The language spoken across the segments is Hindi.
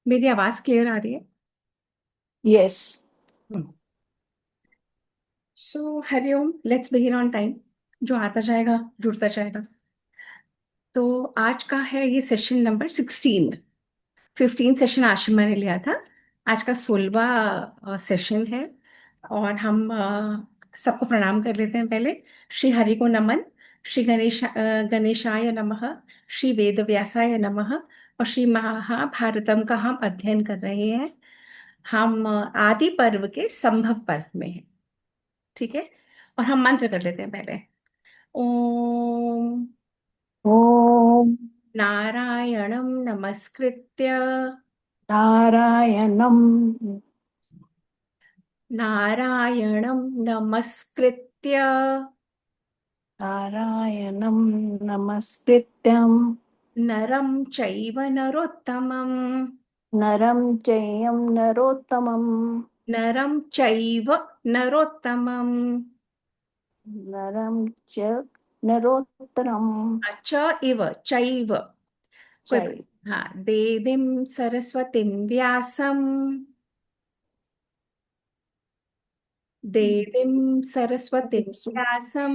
मेरी आवाज क्लियर आ रही है? Yes. So Hariom, let's begin on time. जो आता जाएगा जुड़ता जाएगा। तो आज का है ये सेशन नंबर 16। 15 सेशन आज मैंने लिया था। आज का 16वां सेशन है। और हम सबको प्रणाम कर लेते हैं पहले। श्री हरि को नमन। श्री गणेशाय नमः। श्री वेद व्यासाय नमः। और श्री महाभारतम का हम अध्ययन कर रहे हैं। हम आदि पर्व के संभव पर्व में हैं। ठीक है। और हम मंत्र कर लेते हैं पहले। ओम ओम नारायणं नमस्कृत्य नारायणं नारायणं नमस्कृत्य नारायणं नमस्कृत्यं नरं चैव नरोत्तमं नरं चैव नरोत्तमं नरं चैव नरोत्तमं नरं च नरोत्तरं च इव चैव। कोई चैव हाँ, देवीं सरस्वतीं व्यासं देवीं सरस्वतीं व्यासं।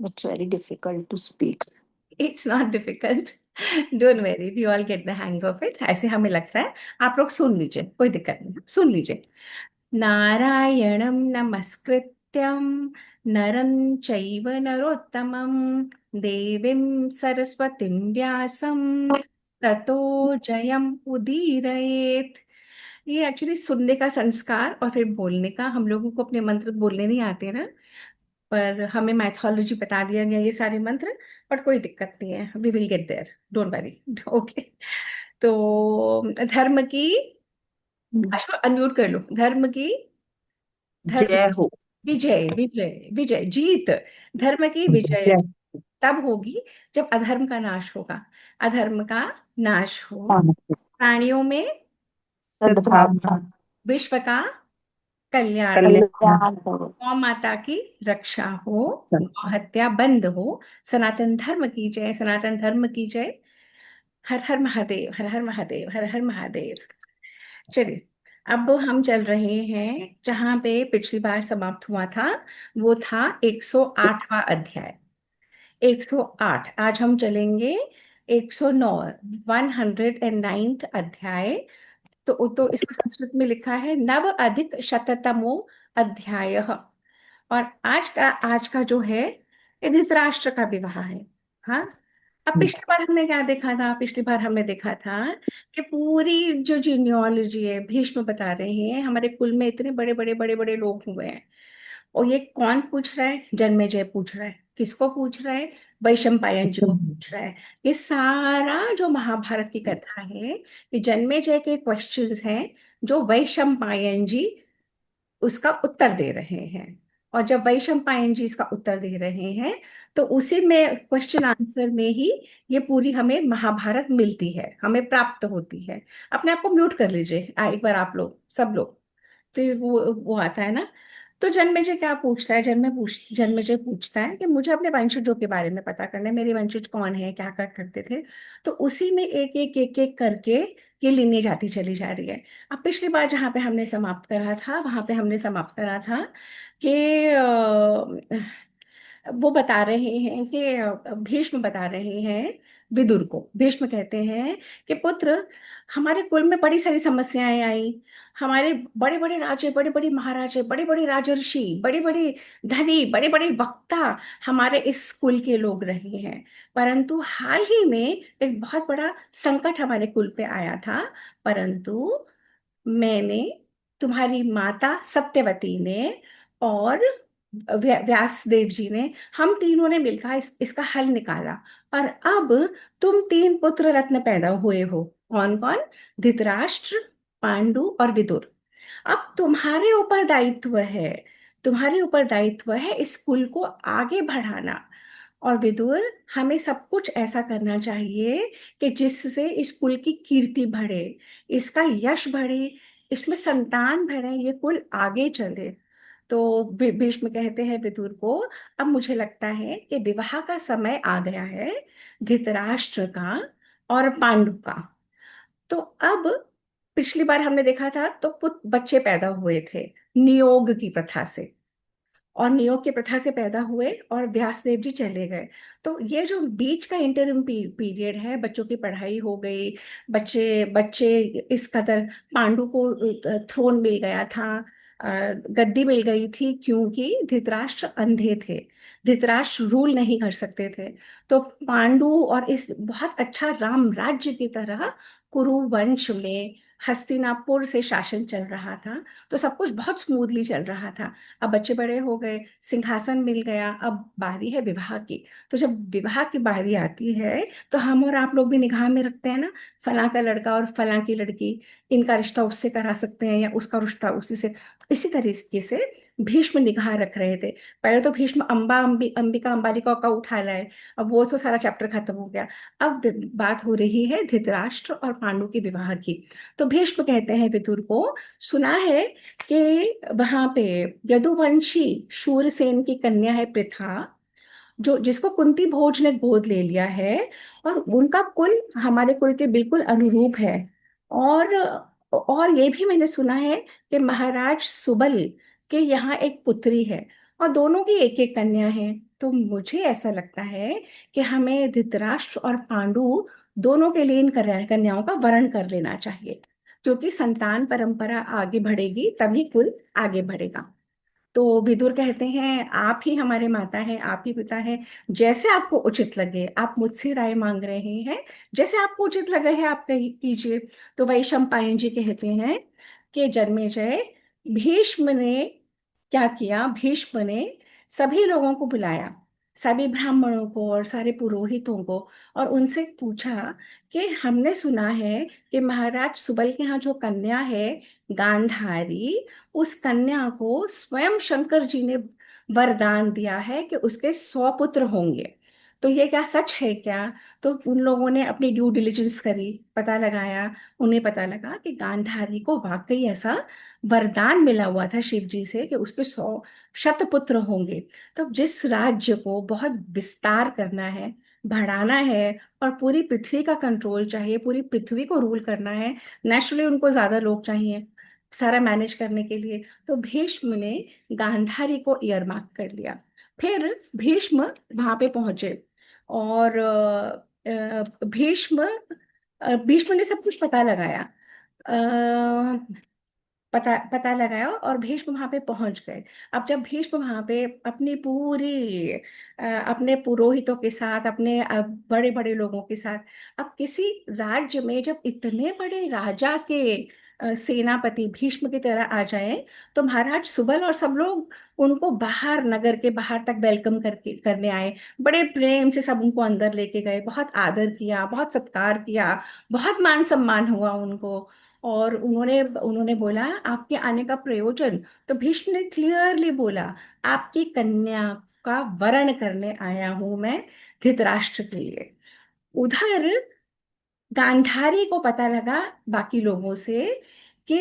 It's very difficult to speak. It's not difficult. Don't worry, we all get the hang of it, ऐसे हमें लगता है। आप लोग सुन लीजिए, कोई दिक्कत नहीं, सुन लीजिए। नारायणं नमस्कृत्यं नरं चैव नरोत्तमं देवीं सरस्वतीं व्यासं ततो जयम् उदीरयेत्। ये एक्चुअली सुनने का संस्कार और फिर बोलने का। हम लोगों को अपने मंत्र बोलने नहीं आते ना, पर हमें मैथोलॉजी बता दिया गया ये सारे मंत्र। बट कोई दिक्कत नहीं है, we will get there, don't worry. Okay. तो धर्म की, अनम्यूट कर लो। धर्म जय हो। विजय विजय विजय जीत। धर्म की विजय जय तब होगी जब अधर्म का नाश होगा। अधर्म का नाश हो, हो। प्राणियों में सद्भावना विश्व का कल्याण हो, कल्याण हो। गौ माता की रक्षा हो, गौ हत्या बंद हो। सनातन धर्म की जय, सनातन धर्म की जय। हर हर महादेव, हर हर महादेव, हर हर महादेव। चलिए, अब हम चल रहे हैं जहां पे पिछली बार समाप्त हुआ था। वो था 108वां अध्याय। 108। आज हम चलेंगे 109, 109th अध्याय। तो इसको संस्कृत में लिखा है नव अधिक शततमो अध्याय। और आज का जो है, ये धृतराष्ट्र का विवाह है। हाँ। अब पिछली बार हमने क्या देखा था? पिछली बार हमने देखा था कि पूरी जो जीनियोलॉजी है, भीष्म बता रहे हैं हमारे कुल में इतने बड़े बड़े बड़े बड़े लोग हुए हैं। और ये कौन पूछ रहा है? जन्मेजय पूछ रहा है। किसको पूछ रहा है? वैशंपायन जी को पूछ रहा है। ये सारा जो महाभारत की कथा है, ये जन्मेजय के क्वेश्चंस हैं जो वैशंपायन जी उसका उत्तर दे रहे हैं। और जब वैशंपायन जी इसका उत्तर दे रहे हैं, तो उसी में क्वेश्चन आंसर में ही ये पूरी हमें महाभारत मिलती है, हमें प्राप्त होती है। अपने आप को म्यूट कर लीजिए एक बार, आप लोग सब लोग। फिर वो आता है ना। तो जन्मेजय क्या पूछता है? जन्मेजय पूछता है कि मुझे अपने वंशजों के बारे में पता करना है, मेरे वंशज कौन है, क्या कर करते थे। तो उसी में एक एक एक एक करके ये लिनेज आती चली जा रही है। अब पिछली बार जहाँ पे हमने समाप्त करा था, वहां पे हमने समाप्त करा था कि वो बता रहे हैं कि भीष्म बता रहे हैं विदुर को। भीष्म कहते हैं कि पुत्र, हमारे कुल में बड़ी सारी समस्याएं आई। हमारे बड़े बड़े राजे, बड़े बड़े महाराजे, बड़े बड़े राजर्षि, बड़े बड़े धनी, बड़े बड़े वक्ता हमारे इस कुल के लोग रहे हैं। परंतु हाल ही में एक बहुत बड़ा संकट हमारे कुल पे आया था। परंतु मैंने, तुम्हारी माता सत्यवती ने और व्यास देव जी ने, हम तीनों ने मिलकर इसका हल निकाला। और अब तुम तीन पुत्र रत्न पैदा हुए हो। कौन कौन? धृतराष्ट्र, पांडु और विदुर। अब तुम्हारे ऊपर दायित्व है, तुम्हारे ऊपर दायित्व है इस कुल को आगे बढ़ाना। और विदुर, हमें सब कुछ ऐसा करना चाहिए कि जिससे इस कुल की कीर्ति बढ़े, इसका यश बढ़े, इसमें संतान बढ़े, ये कुल आगे चले। तो भीष्म कहते हैं विदुर को, अब मुझे लगता है कि विवाह का समय आ गया है, धृतराष्ट्र का और पांडु का। तो अब पिछली बार हमने देखा था तो बच्चे पैदा हुए थे नियोग की प्रथा से, और नियोग की प्रथा से पैदा हुए और व्यासदेव जी चले गए। तो ये जो बीच का इंटरिम पीरियड है, बच्चों की पढ़ाई हो गई, बच्चे बच्चे इस कदर, पांडु को थ्रोन मिल गया था, गद्दी मिल गई थी, क्योंकि धृतराष्ट्र अंधे थे, धृतराष्ट्र रूल नहीं कर सकते थे। तो पांडु और इस बहुत अच्छा राम राज्य की तरह कुरु वंश में हस्तिनापुर से शासन चल रहा था। तो सब कुछ बहुत स्मूथली चल रहा था। अब बच्चे बड़े हो गए, सिंहासन मिल गया, अब बारी है विवाह की। तो जब विवाह की बारी आती है तो हम और आप लोग भी निगाह में रखते हैं ना, फलां का लड़का और फलां की लड़की, इनका रिश्ता उससे करा सकते हैं या उसका रिश्ता उसी से। तो इसी तरीके से भीष्म निगाह रख रहे थे। पहले तो भीष्म अंबिका अंबालिका का उठा लाए, अब वो तो सारा चैप्टर खत्म हो गया। अब बात हो रही है धृतराष्ट्र और पांडु के विवाह की। तो भीष्म कहते हैं विदुर को, सुना है कि वहां पे यदुवंशी शूरसेन की कन्या है पृथा, जो जिसको कुंती भोज ने गोद ले लिया है, और उनका कुल हमारे कुल के बिल्कुल अनुरूप है। और ये भी मैंने सुना है कि महाराज सुबल के यहाँ एक पुत्री है, और दोनों की एक एक कन्या है। तो मुझे ऐसा लगता है कि हमें धृतराष्ट्र और पांडु दोनों के लिए इन कन्याओं का वरण कर लेना चाहिए, क्योंकि संतान परंपरा आगे बढ़ेगी तभी कुल आगे बढ़ेगा। तो विदुर कहते हैं, आप ही हमारे माता हैं, आप ही पिता हैं, जैसे आपको उचित लगे, आप मुझसे राय मांग रहे हैं, जैसे आपको उचित लगे है आप कीजिए। तो वही शंपायन जी कहते हैं कि जन्मेजय, भीष्म ने क्या किया, भीष्म ने सभी लोगों को बुलाया, सभी ब्राह्मणों को और सारे पुरोहितों को, और उनसे पूछा कि हमने सुना है कि महाराज सुबल के यहाँ जो कन्या है गांधारी, उस कन्या को स्वयं शंकर जी ने वरदान दिया है कि उसके 100 पुत्र होंगे। तो ये क्या सच है क्या? तो उन लोगों ने अपनी ड्यू डिलिजेंस करी, पता लगाया, उन्हें पता लगा कि गांधारी को वाकई ऐसा वरदान मिला हुआ था शिव जी से कि उसके 100 शतपुत्र होंगे। तो जिस राज्य को बहुत विस्तार करना है, बढ़ाना है, और पूरी पृथ्वी का कंट्रोल चाहिए, पूरी पृथ्वी को रूल करना है, नेचुरली उनको ज्यादा लोग चाहिए सारा मैनेज करने के लिए। तो भीष्म ने गांधारी को ईयरमार्क कर लिया। फिर भीष्म वहां पे पहुंचे, और भीष्म ने सब कुछ पता लगाया, पता लगाया, और भीष्म वहां पे पहुंच गए। अब जब भीष्म वहां पे अपनी पूरी अपने पुरोहितों के साथ, अपने बड़े बड़े लोगों के साथ, अब किसी राज्य में जब इतने बड़े राजा के सेनापति भीष्म की तरह आ जाए, तो महाराज सुबल और सब लोग उनको बाहर, नगर के बाहर तक वेलकम करने आए। बड़े प्रेम से सब उनको अंदर लेके गए, बहुत आदर किया, बहुत सत्कार किया, बहुत मान सम्मान हुआ उनको। और उन्होंने उन्होंने बोला आपके आने का प्रयोजन, तो भीष्म ने क्लियरली बोला, आपकी कन्या का वरण करने आया हूं मैं धृतराष्ट्र के लिए। उधर गांधारी को पता लगा बाकी लोगों से कि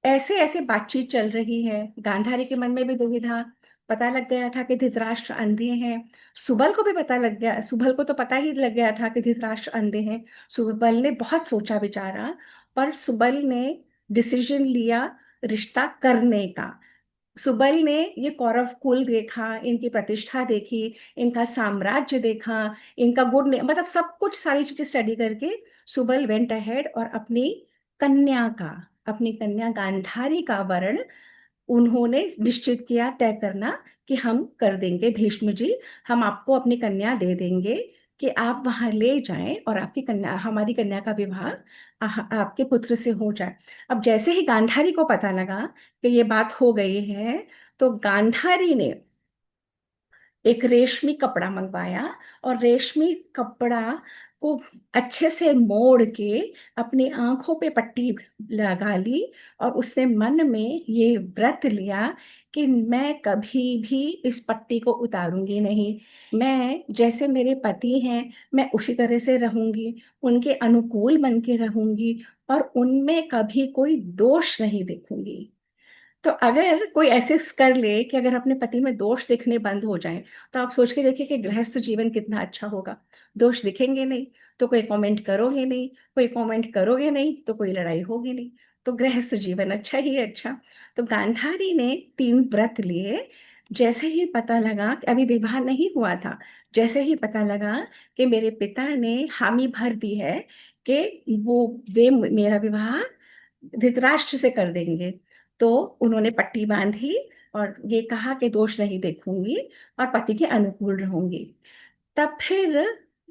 ऐसे ऐसे बातचीत चल रही है। गांधारी के मन में भी दुविधा, पता लग गया था कि धृतराष्ट्र अंधे हैं। सुबल को भी पता लग गया, सुबल को तो पता ही लग गया था कि धृतराष्ट्र अंधे हैं। सुबल ने बहुत सोचा विचारा, पर सुबल ने डिसीजन लिया रिश्ता करने का। सुबल ने ये कौरव कुल देखा, इनकी प्रतिष्ठा देखी, इनका साम्राज्य देखा, इनका गुड ने मतलब सब कुछ सारी चीजें स्टडी करके सुबल वेंट अहेड और कन्या का अपनी कन्या गांधारी का वरण उन्होंने निश्चित किया, तय करना कि हम कर देंगे भीष्म जी, हम आपको अपनी कन्या दे देंगे कि आप वहां ले जाएं और आपकी कन्या, हमारी कन्या का विवाह आपके पुत्र से हो जाए। अब जैसे ही गांधारी को पता लगा कि ये बात हो गई है, तो गांधारी ने एक रेशमी कपड़ा मंगवाया, और रेशमी कपड़ा को अच्छे से मोड़ के अपनी आंखों पे पट्टी लगा ली, और उसने मन में ये व्रत लिया कि मैं कभी भी इस पट्टी को उतारूंगी नहीं, मैं जैसे मेरे पति हैं मैं उसी तरह से रहूंगी, उनके अनुकूल बन के रहूंगी, और उनमें कभी कोई दोष नहीं देखूंगी। तो अगर कोई ऐसे कर ले कि अगर अपने पति में दोष दिखने बंद हो जाए, तो आप सोच के देखिए कि गृहस्थ जीवन कितना अच्छा होगा। दोष दिखेंगे नहीं तो कोई कमेंट करोगे नहीं, कोई कमेंट करोगे नहीं तो कोई लड़ाई होगी नहीं, तो गृहस्थ जीवन अच्छा ही है। अच्छा, तो गांधारी ने 3 व्रत लिए। जैसे ही पता लगा कि अभी विवाह नहीं हुआ था, जैसे ही पता लगा कि मेरे पिता ने हामी भर दी है कि वे मेरा विवाह धृतराष्ट्र से कर देंगे, तो उन्होंने पट्टी बांधी और ये कहा कि दोष नहीं देखूंगी और पति के अनुकूल रहूंगी। तब फिर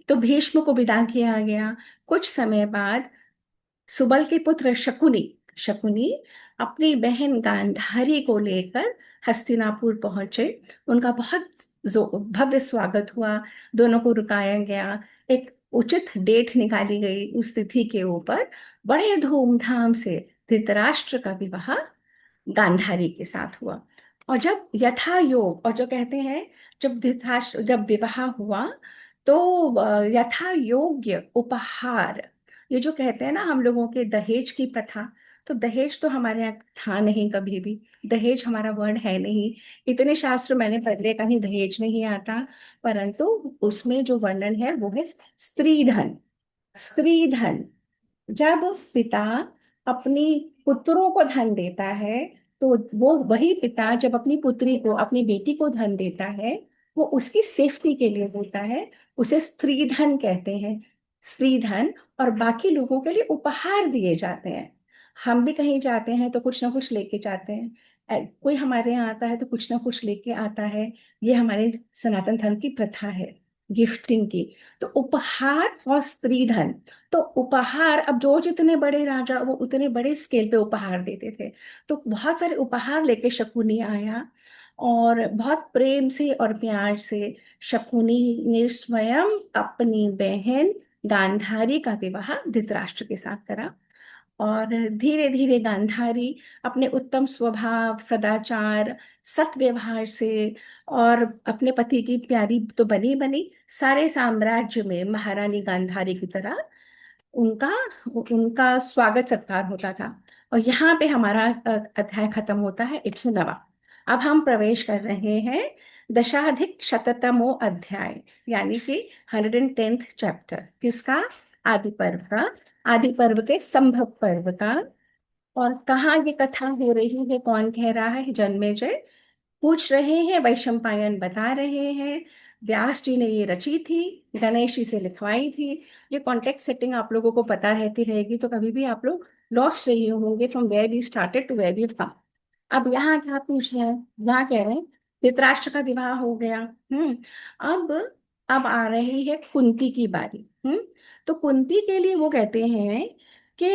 तो भीष्म को विदा किया गया। कुछ समय बाद सुबल के पुत्र शकुनी शकुनी अपनी बहन गांधारी को लेकर हस्तिनापुर पहुंचे। उनका बहुत भव्य स्वागत हुआ, दोनों को रुकाया गया, एक उचित डेट निकाली गई उस तिथि के ऊपर। बड़े धूमधाम से धृतराष्ट्र का विवाह गांधारी के साथ हुआ। और जब यथा योग, और जो कहते हैं जब विवाह हुआ तो यथा योग्य उपहार, ये जो कहते हैं ना हम लोगों के दहेज की प्रथा, तो दहेज तो हमारे यहाँ था नहीं कभी भी, दहेज हमारा वर्ण है नहीं। इतने शास्त्र मैंने पढ़े कहीं दहेज नहीं आता, परंतु उसमें जो वर्णन है वो है स्त्री धन। स्त्री धन, जब पिता अपनी पुत्रों को धन देता है, तो वो वही पिता जब अपनी पुत्री को, अपनी बेटी को धन देता है, वो उसकी सेफ्टी के लिए होता है। उसे स्त्री धन कहते हैं। स्त्री धन, और बाकी लोगों के लिए उपहार दिए जाते हैं। हम भी कहीं जाते हैं तो कुछ ना कुछ लेके जाते हैं। कोई हमारे यहाँ आता है तो कुछ ना कुछ लेके आता है। ये हमारे सनातन धर्म की प्रथा है, गिफ्टिंग की। तो उपहार और स्त्री धन, तो उपहार, अब जो जितने बड़े राजा वो उतने बड़े स्केल पे उपहार देते थे। तो बहुत सारे उपहार लेके शकुनी आया, और बहुत प्रेम से और प्यार से शकुनी ने स्वयं अपनी बहन गांधारी का विवाह धृतराष्ट्र के साथ करा। और धीरे धीरे गांधारी अपने उत्तम स्वभाव, सदाचार, सत व्यवहार से और अपने पति की प्यारी तो बनी बनी, सारे साम्राज्य में महारानी गांधारी की तरह उनका उनका स्वागत सत्कार होता था। और यहाँ पे हमारा अध्याय खत्म होता है, 109। अब हम प्रवेश कर रहे हैं दशाधिक शततमो अध्याय, यानी कि 110th चैप्टर। किसका? आदि पर्व का, आदि पर्व के संभव पर्व का। और कहाँ ये कथा हो रही है, कौन कह रहा है? जन्मेजय पूछ रहे हैं, वैशंपायन बता रहे हैं। व्यास जी ने ये रची थी, गणेश जी से लिखवाई थी। ये कॉन्टेक्स्ट सेटिंग आप लोगों को पता रहती रहेगी, तो कभी भी आप लोग लॉस्ट रहे होंगे from where we started to where we come. अब यहाँ क्या पूछ रहे हैं? यहाँ कह रहे हैं धृतराष्ट्र का विवाह हो गया। हम्म। अब अब आ रही है कुंती की बारी। तो कुंती के लिए वो कहते हैं कि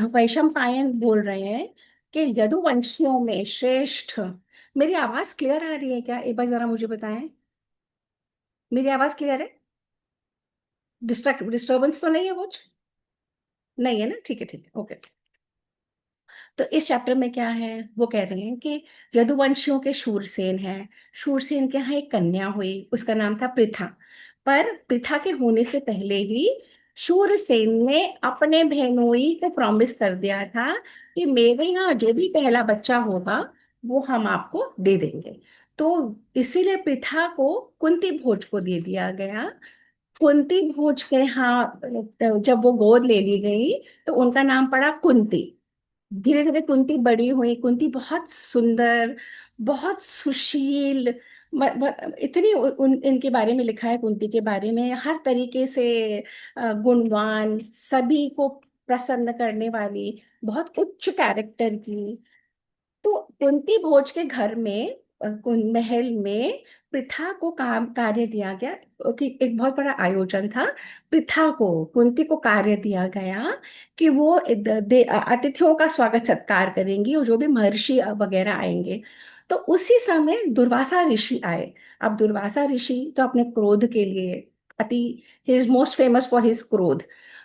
वैशंपायन बोल रहे हैं कि यदुवंशियों में श्रेष्ठ। मेरी आवाज क्लियर आ रही है क्या? एक बार जरा मुझे बताएं, मेरी आवाज क्लियर है? डिस्टर्बेंस तो नहीं है कुछ? नहीं है ना? ठीक है, ठीक है, ओके। तो इस चैप्टर में क्या है, वो कह रहे हैं कि यदुवंशियों के शूरसेन हैं। शूरसेन के यहाँ एक कन्या हुई, उसका नाम था पृथा। पर पृथा के होने से पहले ही शूरसेन ने अपने बहनोई को प्रॉमिस कर दिया था कि मेरे यहाँ जो भी पहला बच्चा होगा वो हम आपको दे देंगे। तो इसीलिए पृथा को कुंती भोज को दे दिया गया। कुंती भोज के यहाँ जब वो गोद ले ली गई तो उनका नाम पड़ा कुंती। धीरे धीरे कुंती बड़ी हुई। कुंती बहुत सुंदर, बहुत सुशील, इतनी इनके बारे में लिखा है, कुंती के बारे में हर तरीके से गुणवान, सभी को प्रसन्न करने वाली, बहुत उच्च कैरेक्टर की। तो कुंती भोज के घर में, महल में प्रथा को काम कार्य दिया गया कि एक बहुत बड़ा आयोजन था। प्रथा को, कुंती को कार्य दिया गया कि वो अतिथियों का स्वागत सत्कार करेंगी, और जो भी महर्षि वगैरह आएंगे। तो उसी समय दुर्वासा ऋषि आए। अब दुर्वासा ऋषि तो अपने क्रोध के लिए अति, he is most famous for his क्रोध।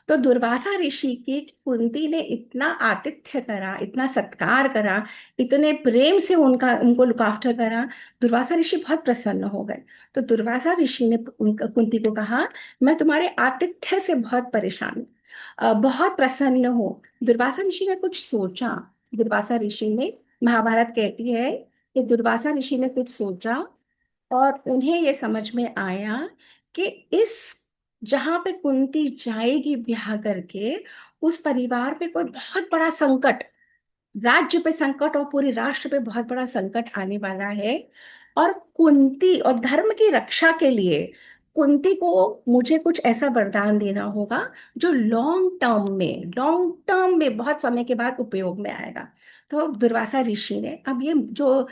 तो दुर्वासा ऋषि की कुंती ने इतना आतिथ्य करा, इतना सत्कार करा, इतने प्रेम से उनको लुक आफ्टर करा। दुर्वासा ऋषि बहुत प्रसन्न हो गए। तो दुर्वासा ऋषि ने कुंती को कहा, मैं तुम्हारे आतिथ्य से बहुत परेशान हूं, बहुत प्रसन्न हूँ। दुर्वासा ऋषि ने कुछ सोचा। दुर्वासा ऋषि ने, महाभारत कहती है कि दुर्वासा ऋषि ने कुछ सोचा और उन्हें ये समझ में आया कि इस जहां पे कुंती जाएगी ब्याह करके, उस परिवार पे कोई बहुत बड़ा संकट, राज्य पे संकट और पूरे राष्ट्र पे बहुत बड़ा संकट आने वाला है। और कुंती और धर्म की रक्षा के लिए कुंती को मुझे कुछ ऐसा वरदान देना होगा जो लॉन्ग टर्म में बहुत समय के बाद उपयोग में आएगा। तो दुर्वासा ऋषि ने, अब ये जो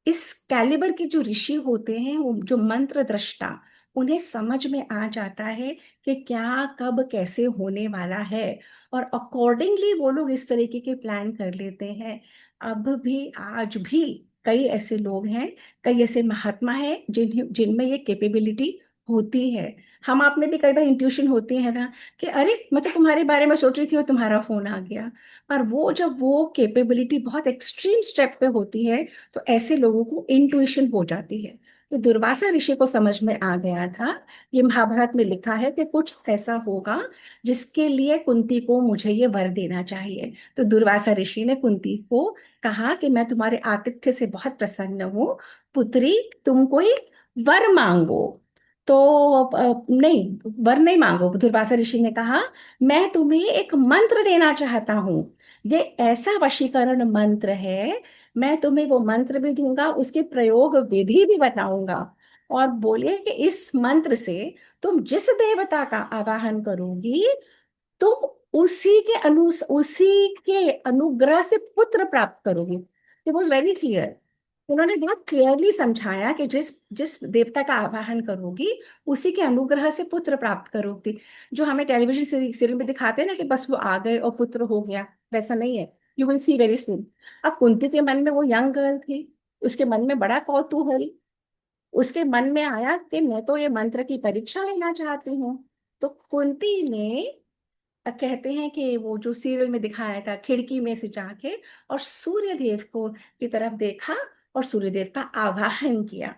इस कैलिबर के जो ऋषि होते हैं, वो जो मंत्र दृष्टा, उन्हें समझ में आ जाता है कि क्या कब कैसे होने वाला है, और अकॉर्डिंगली वो लोग इस तरीके के प्लान कर लेते हैं। अब भी, आज भी कई ऐसे लोग हैं, कई ऐसे महात्मा हैं जिनमें ये कैपेबिलिटी होती है। हम आप में भी कई बार इंट्यूशन होती है ना, कि अरे मैं तो तुम्हारे बारे में सोच रही थी और तुम्हारा फोन आ गया। पर वो जब वो कैपेबिलिटी बहुत एक्सट्रीम स्टेप पे होती है, तो ऐसे लोगों को इंट्यूशन हो जाती है। तो दुर्वासा ऋषि को समझ में आ गया था, ये महाभारत में लिखा है कि कुछ ऐसा होगा जिसके लिए कुंती को मुझे ये वर देना चाहिए। तो दुर्वासा ऋषि ने कुंती को कहा कि मैं तुम्हारे आतिथ्य से बहुत प्रसन्न हूँ, पुत्री तुम कोई वर मांगो। तो नहीं, वर नहीं मांगो, दुर्वासा ऋषि ने कहा मैं तुम्हें एक मंत्र देना चाहता हूँ। ये ऐसा वशीकरण मंत्र है, मैं तुम्हें वो मंत्र भी दूंगा, उसके प्रयोग विधि भी बताऊंगा। और बोले कि इस मंत्र से तुम जिस देवता का आवाहन करोगी, तुम उसी के अनुग्रह से पुत्र प्राप्त करोगी। It was very clear. उन्होंने बहुत क्लियरली समझाया कि जिस जिस देवता का आवाहन करोगी, उसी के अनुग्रह से पुत्र प्राप्त करोगी। जो हमें टेलीविजन सीरियल में दिखाते हैं ना, कि बस वो आ गए और पुत्र हो गया, वैसा नहीं है। You will see very soon. अब कुंती के मन में, वो यंग गर्ल थी, उसके मन में बड़ा कौतूहल, उसके मन में आया कि मैं तो ये मंत्र की परीक्षा लेना चाहती हूँ। तो कुंती ने, कहते हैं कि वो जो सीरियल में दिखाया था, खिड़की में से जाके और सूर्य देव को की तरफ देखा और सूर्य देव का आवाहन किया।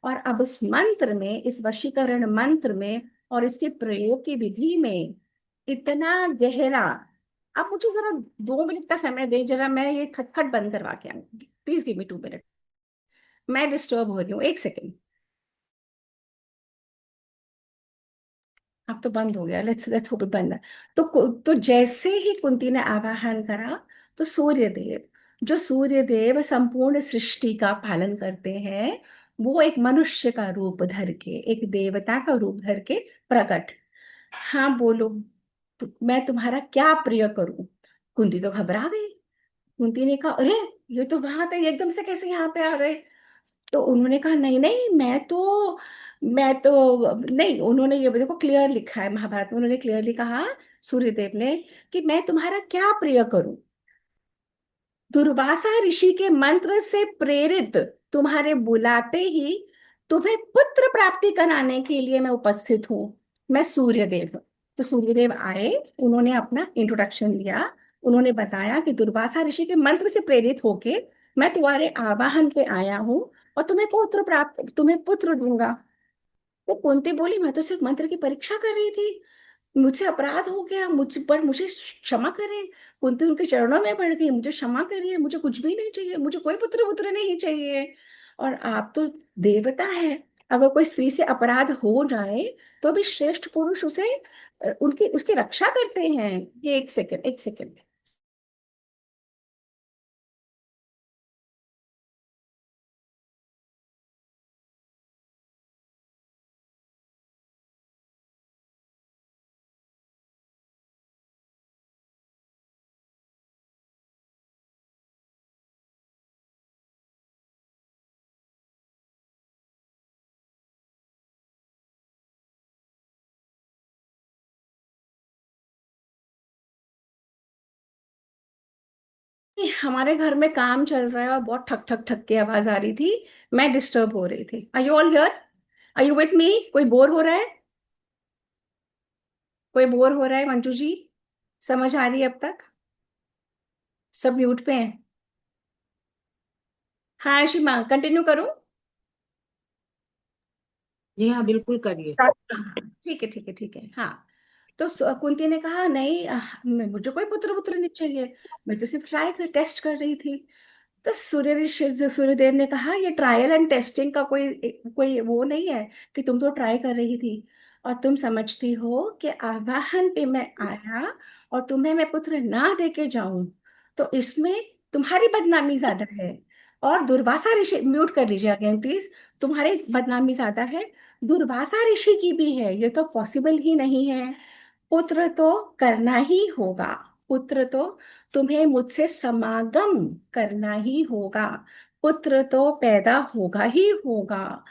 और अब उस मंत्र में, इस वशीकरण मंत्र में और इसके प्रयोग की विधि में इतना गहरा। आप मुझे जरा 2 मिनट का समय दें, जरा मैं ये खटखट बंद करवा के आऊंगी। Please give me 2 minute. मैं डिस्टर्ब हो रही हूँ, 1 सेकेंड। अब तो बंद हो गया, लेट्स लेट्स होप बंद है। तो जैसे ही कुंती ने आवाहन करा, तो सूर्यदेव, जो सूर्यदेव संपूर्ण सृष्टि का पालन करते हैं, वो एक मनुष्य का रूप धर के, एक देवता का रूप धर के प्रकट। हाँ बोलो, मैं तुम्हारा क्या प्रिय करूं। कुंती तो घबरा गई। कुंती ने कहा अरे, ये तो वहां थे, एकदम से कैसे यहाँ पे आ गए। तो उन्होंने कहा नहीं नहीं, मैं तो नहीं। उन्होंने ये देखो, क्लियर लिखा है महाभारत में, उन्होंने क्लियरली कहा, सूर्यदेव ने, कि मैं तुम्हारा क्या प्रिय करूं। दुर्वासा ऋषि के मंत्र से प्रेरित तुम्हारे बुलाते ही तुम्हें पुत्र प्राप्ति कराने के लिए मैं उपस्थित हूँ। मैं सूर्यदेव हूँ। तो सूर्यदेव आए, उन्होंने अपना इंट्रोडक्शन दिया। उन्होंने बताया कि दुर्वासा ऋषि के मंत्र से प्रेरित होके मैं तुम्हारे आवाहन पे आया हूँ, और तुम्हें पुत्र दूंगा। वो कुंती बोली मैं तो सिर्फ मंत्र की परीक्षा कर रही थी, मुझसे अपराध हो गया, मुझ पर मुझे क्षमा करें। कुंती उनके चरणों में पड़ गई, मुझे क्षमा करिए, मुझे कुछ भी नहीं चाहिए, मुझे कोई पुत्र पुत्र नहीं चाहिए। और आप तो देवता है, अगर कोई स्त्री से अपराध हो जाए तो भी श्रेष्ठ पुरुष उसे उनकी उसकी रक्षा करते हैं। ये 1 सेकंड, 1 सेकंड। हमारे घर में काम चल रहा है और बहुत ठक ठक ठक की आवाज आ रही थी, मैं डिस्टर्ब हो रही थी। Are you all here? Are you with me? कोई बोर हो रहा है? कोई बोर हो रहा है मंजू जी? समझ आ रही है अब तक? सब म्यूट पे हैं? हाँ शिमा, कंटिन्यू करूं? जी हाँ, बिल्कुल करिए। हाँ, ठीक है ठीक है ठीक है, हाँ। तो कुंती ने कहा नहीं, मुझे कोई पुत्र पुत्र नहीं चाहिए, मैं तो सिर्फ टेस्ट कर रही थी। तो सूर्यदेव ने कहा ये ट्रायल एंड टेस्टिंग का कोई कोई वो नहीं है कि तुम तो ट्राई कर रही थी। और तुम समझती हो कि आवाहन पे मैं आया और तुम्हें मैं पुत्र ना दे के जाऊं, तो इसमें तुम्हारी बदनामी ज्यादा है। और दुर्वासा ऋषि, म्यूट कर लीजिए अगेन प्लीज, तुम्हारी बदनामी ज्यादा है, दुर्वासा ऋषि की भी है, ये तो पॉसिबल ही नहीं है। पुत्र तो करना ही होगा, पुत्र तो तुम्हें मुझसे समागम करना ही होगा, पुत्र तो पैदा होगा ही होगा।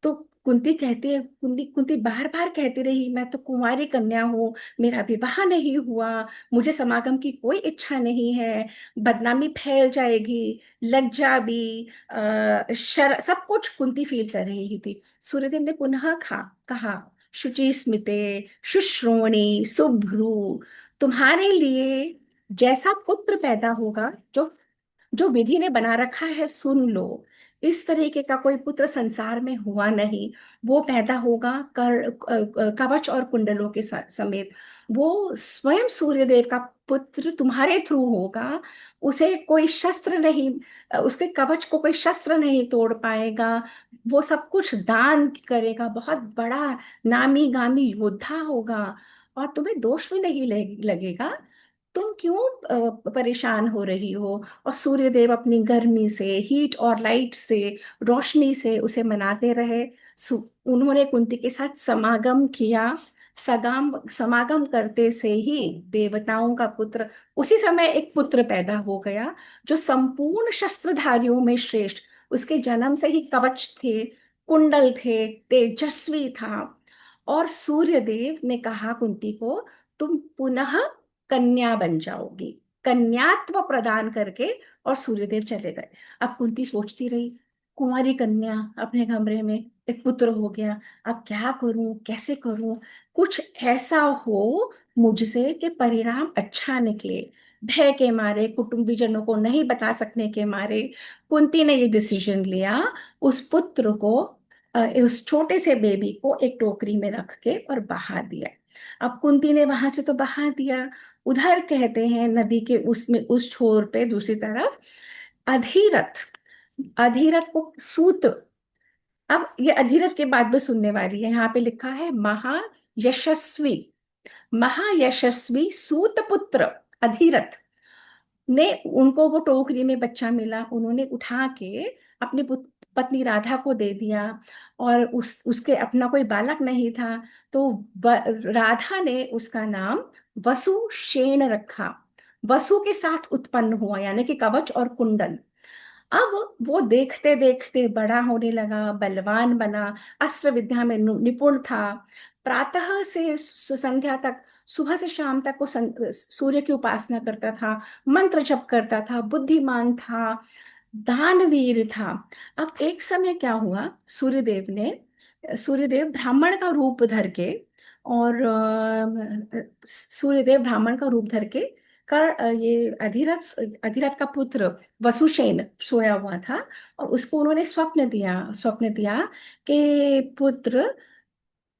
तो कुंती कहती है, कुंती कुंती बार बार कहती रही, मैं तो कुंवारी कन्या हूँ, मेरा विवाह नहीं हुआ, मुझे समागम की कोई इच्छा नहीं है, बदनामी फैल जाएगी, लज्जा भी, सब कुछ कुंती फील कर रही थी। सूर्यदेव ने पुनः कहा, शुचि स्मिते, शुश्रोणी शुभ्रू, तुम्हारे लिए जैसा पुत्र पैदा होगा, जो जो विधि ने बना रखा है सुन लो। इस तरीके का कोई पुत्र संसार में हुआ नहीं। वो पैदा होगा कवच और कुंडलों के समेत। वो स्वयं सूर्यदेव का पुत्र तुम्हारे थ्रू होगा। उसे कोई शस्त्र नहीं, उसके कवच को कोई शस्त्र नहीं तोड़ पाएगा। वो सब कुछ दान करेगा, बहुत बड़ा नामी गामी योद्धा होगा, और तुम्हें दोष भी नहीं लगेगा। तुम क्यों परेशान हो रही हो? और सूर्यदेव अपनी गर्मी से, हीट और लाइट से, रोशनी से उसे मनाते रहे। उन्होंने कुंती के साथ समागम किया। समागम करते से ही देवताओं का पुत्र, उसी समय एक पुत्र पैदा हो गया, जो संपूर्ण शस्त्रधारियों में श्रेष्ठ। उसके जन्म से ही कवच थे, कुंडल थे, तेजस्वी था। और सूर्यदेव ने कहा कुंती को, तुम पुनः कन्या बन जाओगी, कन्यात्व प्रदान करके। और सूर्यदेव चले गए। अब कुंती सोचती रही, कुंवारी कन्या अपने कमरे में, एक पुत्र हो गया, अब क्या करूं, कैसे करूं, कुछ ऐसा हो मुझसे कि परिणाम अच्छा निकले। भय के मारे, कुटुंबीजनों को नहीं बता सकने के मारे, कुंती ने ये डिसीजन लिया, उस पुत्र को, उस छोटे से बेबी को एक टोकरी में रख के और बहा दिया। अब कुंती ने वहां से तो बहा दिया, उधर कहते हैं नदी के उसमें, उस छोर पे दूसरी तरफ अधिरथ, अधिरथ को सूत, अब ये अधिरथ के बाद में सुनने वाली है, यहाँ पे लिखा है महायशस्वी, महायशस्वी सूतपुत्र अधिरथ ने, उनको वो टोकरी में बच्चा मिला, उन्होंने उठा के अपनी पत्नी राधा को दे दिया। और उसके अपना कोई बालक नहीं था, तो राधा ने उसका नाम वसुशेन रखा। वसु के साथ उत्पन्न हुआ, यानी कि कवच और कुंडल। अब वो देखते देखते बड़ा होने लगा, बलवान बना, अस्त्र विद्या में निपुण था। प्रातः से संध्या तक, सुबह से शाम तक वो सूर्य की उपासना करता था, मंत्र जप करता था, बुद्धिमान था, दानवीर था। अब एक समय क्या हुआ, सूर्यदेव ब्राह्मण का रूप धर के, और सूर्यदेव ब्राह्मण का रूप धर के ये अधिरथ का पुत्र वसुसेन सोया हुआ था। और उसको उन्होंने स्वप्न दिया कि पुत्र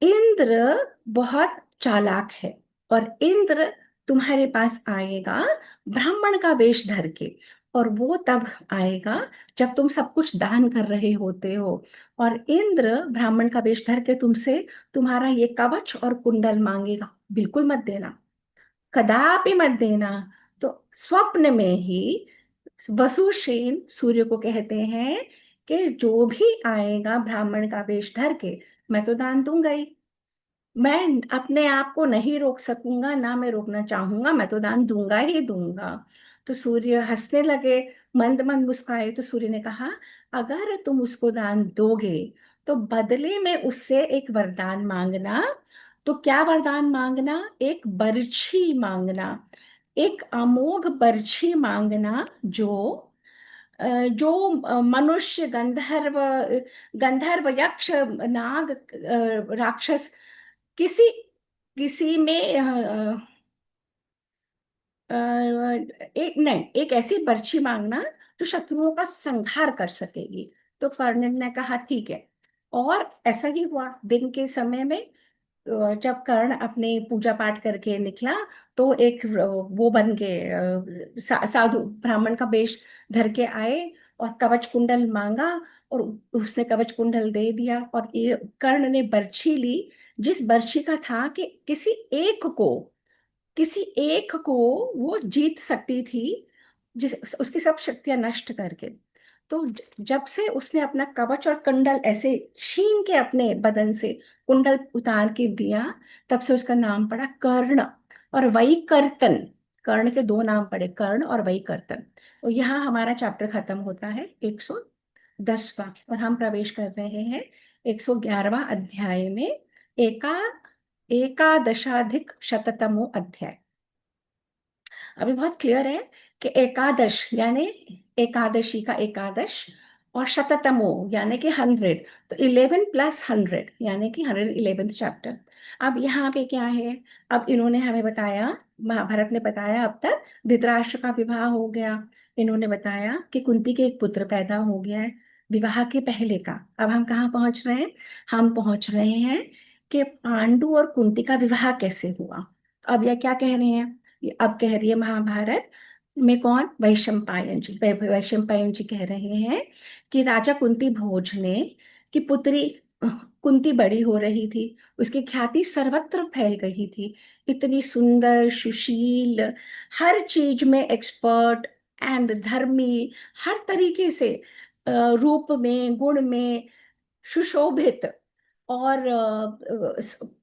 इंद्र बहुत चालाक है, और इंद्र तुम्हारे पास आएगा ब्राह्मण का वेश धर के। और वो तब आएगा जब तुम सब कुछ दान कर रहे होते हो। और इंद्र ब्राह्मण का वेश धर के तुमसे तुम्हारा ये कवच और कुंडल मांगेगा, बिल्कुल मत देना, कदापि मत देना। तो स्वप्न में ही वसुसेन सूर्य को कहते हैं कि जो भी आएगा ब्राह्मण का वेश धर के, मैं तो दान दूंगा ही, मैं अपने आप को नहीं रोक सकूंगा, ना मैं रोकना चाहूंगा, मैं तो दान दूंगा ही दूंगा। तो सूर्य हंसने लगे, मंद मंद मुस्काए। तो सूर्य ने कहा, अगर तुम उसको दान दोगे तो बदले में उससे एक वरदान मांगना। तो क्या वरदान मांगना? एक बरछी मांगना, एक अमोघ बरछी मांगना, जो मनुष्य, गंधर्व, गंधर्व, यक्ष, नाग, राक्षस, किसी किसी में एक नहीं, एक ऐसी पर्ची मांगना जो शत्रुओं का संहार कर सकेगी। तो कर्ण ने कहा ठीक है। और ऐसा ही हुआ, दिन के समय में जब कर्ण अपने पूजा पाठ करके निकला, तो एक वो बन के साधु ब्राह्मण का वेश धर के आए। और कवच कुंडल मांगा, और उसने कवच कुंडल दे दिया। और ये कर्ण ने बर्छी ली, जिस बर्छी का था कि किसी एक को वो जीत सकती थी, जिस उसकी सब शक्तियां नष्ट करके। तो जब से उसने अपना कवच और कुंडल ऐसे छीन के अपने बदन से कुंडल उतार के दिया, तब से उसका नाम पड़ा कर्ण। और वही कर्तन, कर्ण के दो नाम पड़े, कर्ण और वही कर्तन। तो यहाँ हमारा चैप्टर खत्म होता है 110वां, और हम प्रवेश कर रहे हैं 111वां अध्याय में। एका एकादशाधिक शततमो अध्याय। अभी बहुत क्लियर है कि एकादश यानी एकादशी का एकादश, और शततमो यानी कि 100, तो 11 + 100 यानी कि 111th चैप्टर। अब यहाँ पे क्या है, अब इन्होंने हमें बताया, महाभारत ने बताया अब तक धृतराष्ट्र का विवाह हो गया, इन्होंने बताया कि कुंती के एक पुत्र पैदा हो गया है विवाह के पहले का। अब हम कहाँ पहुंच रहे हैं, हम पहुंच रहे हैं कि पांडु और कुंती का विवाह कैसे हुआ। अब यह क्या कह रहे हैं, अब कह रही है महाभारत में कौन, वैशंपायन जी, वैशंपायन जी कह रहे हैं कि राजा कुंती भोज ने की पुत्री कुंती बड़ी हो रही थी, उसकी ख्याति सर्वत्र फैल गई थी, इतनी सुंदर सुशील, हर चीज में एक्सपर्ट एंड धर्मी, हर तरीके से रूप में गुण में सुशोभित, और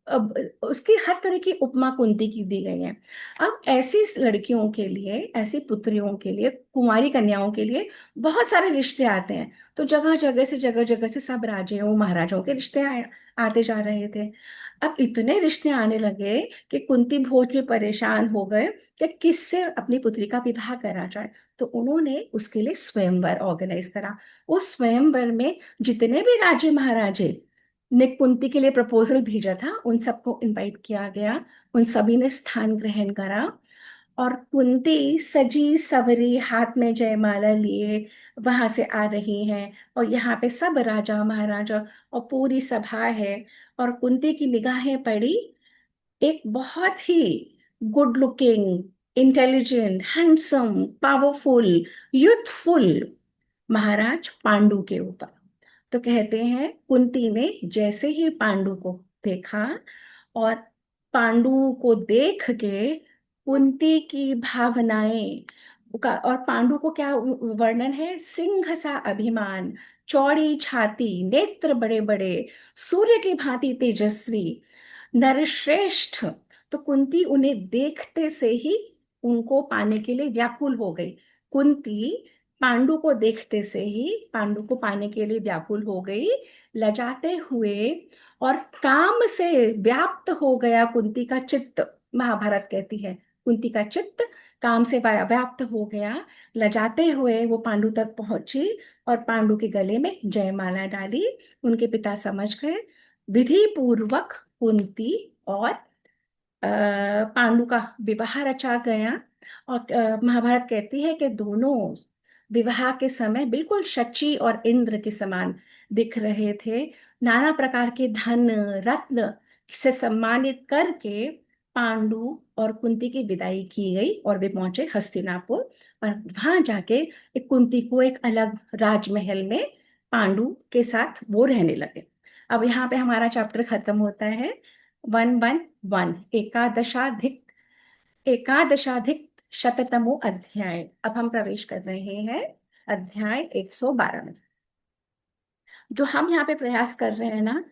अब उसकी हर तरह की उपमा कुंती की दी गई है। अब ऐसी लड़कियों के लिए, ऐसी पुत्रियों के लिए, कुंवारी कन्याओं के लिए बहुत सारे रिश्ते आते हैं। तो जगह जगह से सब राजाओं महाराजाओं के रिश्ते आते जा रहे थे। अब इतने रिश्ते आने लगे कि कुंती भोज में परेशान हो गए कि किससे अपनी पुत्री का विवाह करा जाए। तो उन्होंने उसके लिए स्वयंवर ऑर्गेनाइज करा। उस स्वयंवर में जितने भी राजे महाराजे ने कुंती के लिए प्रपोजल भेजा था, उन सबको इनवाइट किया गया, उन सभी ने स्थान ग्रहण करा। और कुंती सजी सवरी हाथ में जयमाला लिए वहां से आ रही हैं, और यहाँ पे सब राजा महाराजा और पूरी सभा है। और कुंती की निगाहें पड़ी एक बहुत ही good looking, intelligent, handsome, powerful, youthful महाराज पांडु के ऊपर। तो कहते हैं कुंती ने जैसे ही पांडु को देखा, और पांडु को देख के कुंती की भावनाएं और पांडु को क्या वर्णन है, सिंह सा अभिमान, चौड़ी छाती, नेत्र बड़े बड़े, सूर्य की भांति तेजस्वी, नरश्रेष्ठ। तो कुंती उन्हें देखते से ही उनको पाने के लिए व्याकुल हो गई। कुंती पांडु को देखते से ही पांडु को पाने के लिए व्याकुल हो गई, लजाते हुए, और काम से व्याप्त हो गया कुंती का चित्त। महाभारत कहती है कुंती का चित्त काम से व्याप्त हो गया। लजाते हुए वो पांडु तक पहुंची और पांडु के गले में जयमाला डाली। उनके पिता समझ गए, विधि पूर्वक कुंती और पांडु का विवाह रचा गया। और महाभारत कहती है कि दोनों विवाह के समय बिल्कुल शची और इंद्र के समान दिख रहे थे। नाना प्रकार के धन रत्न से सम्मानित करके पांडु और कुंती की विदाई की गई, और वे पहुंचे हस्तिनापुर। और वहां जाके एक कुंती को एक अलग राजमहल में पांडु के साथ वो रहने लगे। अब यहाँ पे हमारा चैप्टर खत्म होता है 111, एकादशाधिक शततमो अध्याय। अब हम प्रवेश कर रहे हैं अध्याय 112 में। जो हम यहाँ पे प्रयास कर रहे हैं ना,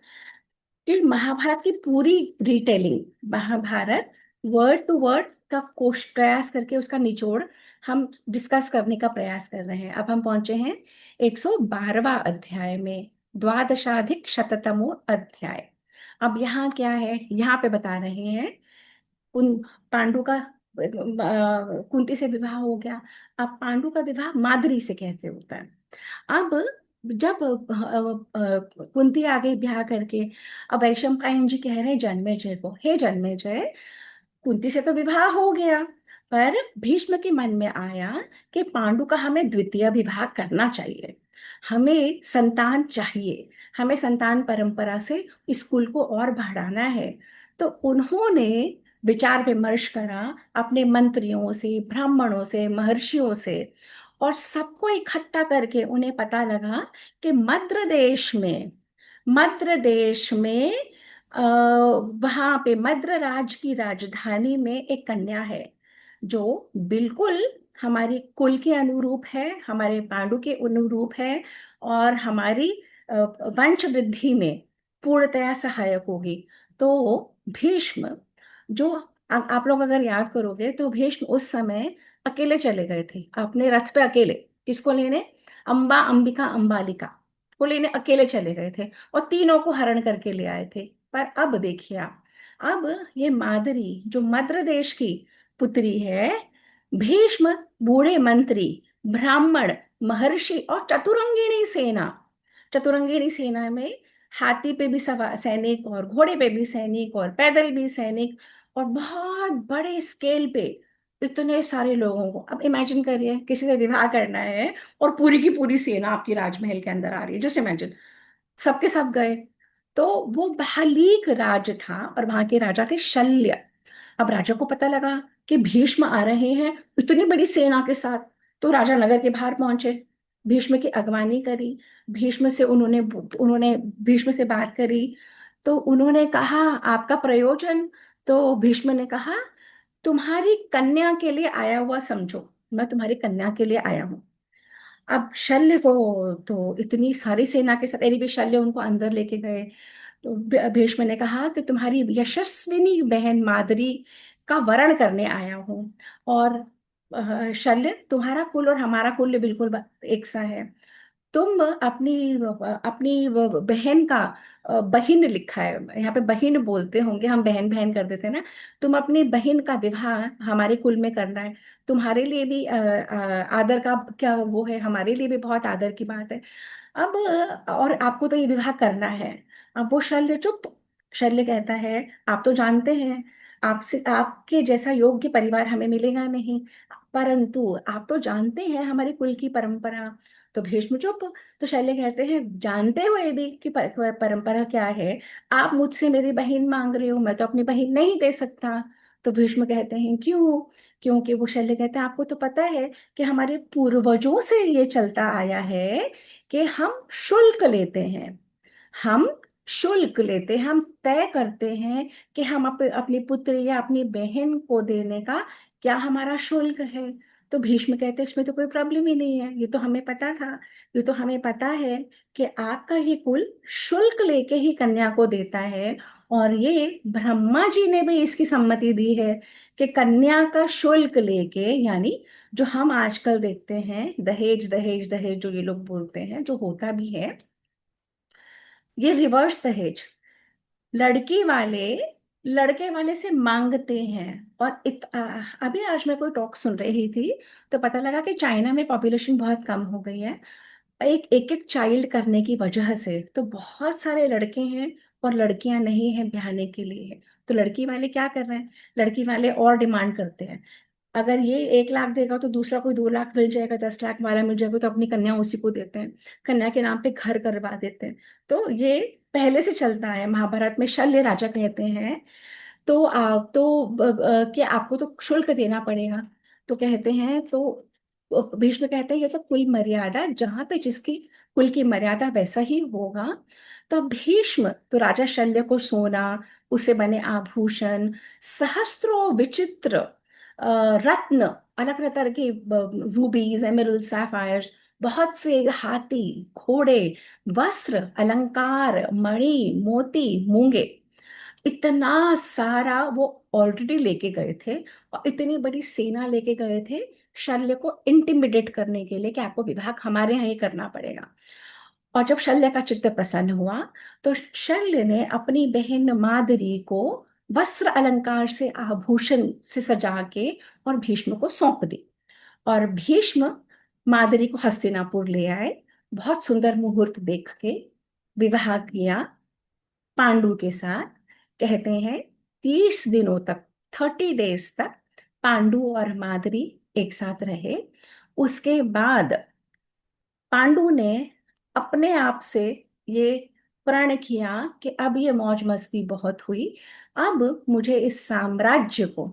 कि महाभारत की पूरी retelling, Mahabharata word to word का कोश प्रयास करके उसका निचोड़ हम डिस्कस करने का प्रयास कर रहे हैं। अब हम पहुंचे हैं 112वां अध्याय में, द्वादशाधिक शततमो अध्याय। अब यहाँ क्या है, यहाँ पे बता रहे हैं उन पांडु का कुंती से विवाह हो गया। अब पांडु का विवाह माद्री से कैसे होता है। अब जब कुंती आ गई ब्याह करके, अब वैशंपायन जी कह रहे हैं जन्मेजय को, हे जन्मेजय, कुंती से तो विवाह हो गया, पर भीष्म के मन में आया कि पांडु का हमें द्वितीय विवाह करना चाहिए, हमें संतान चाहिए, हमें संतान परंपरा से इस कुल को और बढ़ाना है। तो उन्होंने विचार विमर्श करा अपने मंत्रियों से, ब्राह्मणों से, महर्षियों से, और सबको इकट्ठा करके उन्हें पता लगा कि मद्र देश में वहां पे मद्र राज की राजधानी में एक कन्या है जो बिल्कुल हमारी कुल के अनुरूप है, हमारे पांडु के अनुरूप है, और हमारी वंश वृद्धि में पूर्णतया सहायक होगी। तो भीष्म जो आप लोग अगर याद करोगे तो भीष्म उस समय अकेले चले गए थे अपने रथ पे, अकेले। किसको लेने? अंबिका अंबालिका को लेने अकेले चले गए थे, और तीनों को हरण करके ले आए थे। पर अब देखिए आप, अब ये मादरी जो मद्र देश की पुत्री है, भीष्म बूढ़े मंत्री, ब्राह्मण, महर्षि और चतुरंगिणी सेना में हाथी पे भी सवार सैनिक, और घोड़े पे भी सैनिक, और पैदल भी सैनिक, और बहुत बड़े स्केल पे इतने सारे लोगों को। अब इमेजिन करिए किसी से विवाह करना है और पूरी की पूरी सेना आपकी राजमहल के अंदर आ रही है, जस्ट इमेजिन। सबके सब गए। तो वो बहलीक राज था, और वहां के राजा थे शल्य। अब राजा को पता लगा कि भीष्म आ रहे हैं इतनी बड़ी सेना के साथ। तो राजा नगर के बाहर पहुंचे, भीष्म की अगवानी करी, भीष्म से उन्होंने उन्होंने भीष्म से बात करी। तो उन्होंने कहा, आपका प्रयोजन? तो भीष्म ने कहा, तुम्हारी कन्या के लिए आया हुआ समझो, मैं तुम्हारी कन्या के लिए आया हूं। अब शल्य को तो इतनी सारी सेना के साथ, एनीवे शल्य उनको अंदर लेके गए। तो भीष्म ने कहा कि तुम्हारी यशस्विनी बहन माद्री का वरण करने आया हूँ, और शल्य, तुम्हारा कुल और हमारा कुल बिल्कुल एक सा है। तुम अपनी अपनी बहन का, बहिन लिखा है यहाँ पे, बहिन बोलते होंगे, हम बहन बहन कर देते हैं ना। तुम अपनी बहन का विवाह हमारे कुल में करना है, तुम्हारे लिए भी आदर का क्या वो है, हमारे लिए भी बहुत आदर की बात है। अब और आपको तो ये विवाह करना है। अब वो शल्य चुप। शल्य कहता है, आप तो जानते हैं आपसे आपके जैसा योग्य परिवार हमें मिलेगा नहीं, परंतु आप तो जानते हैं हमारी कुल की परंपरा। तो भीष्म चुप। तो शल्य कहते हैं, जानते हुए भी कि परंपरा क्या है, आप मुझसे मेरी बहन मांग रहे हो, मैं तो अपनी बहन नहीं दे सकता। तो भीष्म कहते हैं, क्यों? क्योंकि वो शल्य कहते हैं, आपको तो पता है कि हमारे पूर्वजों से ये चलता आया है कि हम शुल्क लेते हैं, हम तय करते हैं कि हम अपनी पुत्री या अपनी बहन को देने का क्या हमारा शुल्क है। तो भीष्म कहते हैं, इसमें तो कोई प्रॉब्लम ही नहीं है, ये तो हमें पता था। ये तो हमें पता है कि आपका ये कुल शुल्क लेके ही कन्या को देता है, और ये ब्रह्मा जी ने भी इसकी सम्मति दी है कि कन्या का शुल्क लेके, यानी जो हम आजकल देखते हैं दहेज दहेज दहेज जो ये लोग बोलते हैं, जो होता भी है, ये रिवर्स दहेज। लड़की वाले लड़के वाले से मांगते हैं। और अभी आज मैं कोई टॉक सुन रही थी, तो पता लगा कि चाइना में पॉपुलेशन बहुत कम हो गई है, एक एक एक चाइल्ड करने की वजह से। तो बहुत सारे लड़के हैं और लड़कियां नहीं हैं ब्याहने के लिए। तो लड़की वाले क्या कर रहे हैं, लड़की वाले और डिमांड करते हैं। अगर ये 1 लाख देगा तो दूसरा कोई 2 लाख मिल जाएगा, 10 लाख वाला मिल जाएगा, तो अपनी कन्या उसी को देते हैं, कन्या के नाम पे घर करवा देते हैं। तो ये पहले से चलता है। महाभारत में शल्य राजा कहते हैं, तो आप तो कि आपको तो शुल्क देना पड़ेगा। तो कहते हैं, तो भीष्म कहते हैं, ये तो कुल मर्यादा, जहां पे जिसकी कुल की मर्यादा वैसा ही होगा। तो भीष्म तो राजा शल्य को सोना, उसे बने आभूषण, सहस्त्रों विचित्र रत्न, अलग अलग तरह के रूबीज, एमरल्ड, सैफायर्स, बहुत से हाथी, घोड़े, वस्त्र, अलंकार, मणि, मोती, मूंगे, इतना सारा वो ऑलरेडी लेके गए थे। और इतनी बड़ी सेना लेके गए थे शल्य को इंटिमिडेट करने के लिए कि आपको विवाह हमारे यहाँ ही करना पड़ेगा। और जब शल्य का चित्त प्रसन्न हुआ, तो शल्य ने अपनी बहन मादरी को वस्त्र अलंकार से, आभूषण से सजा के और भीष्म को सौंप दी। और भीष्म मादरी को हस्तिनापुर ले आए, बहुत सुंदर मुहूर्त देख के विवाह किया पांडु के साथ। कहते हैं 30 दिनों तक, 30 डेज तक पांडु और माद्री एक साथ रहे। उसके बाद पांडु ने अपने आप से ये प्रण किया कि अब ये मौज मस्ती बहुत हुई, अब मुझे इस साम्राज्य को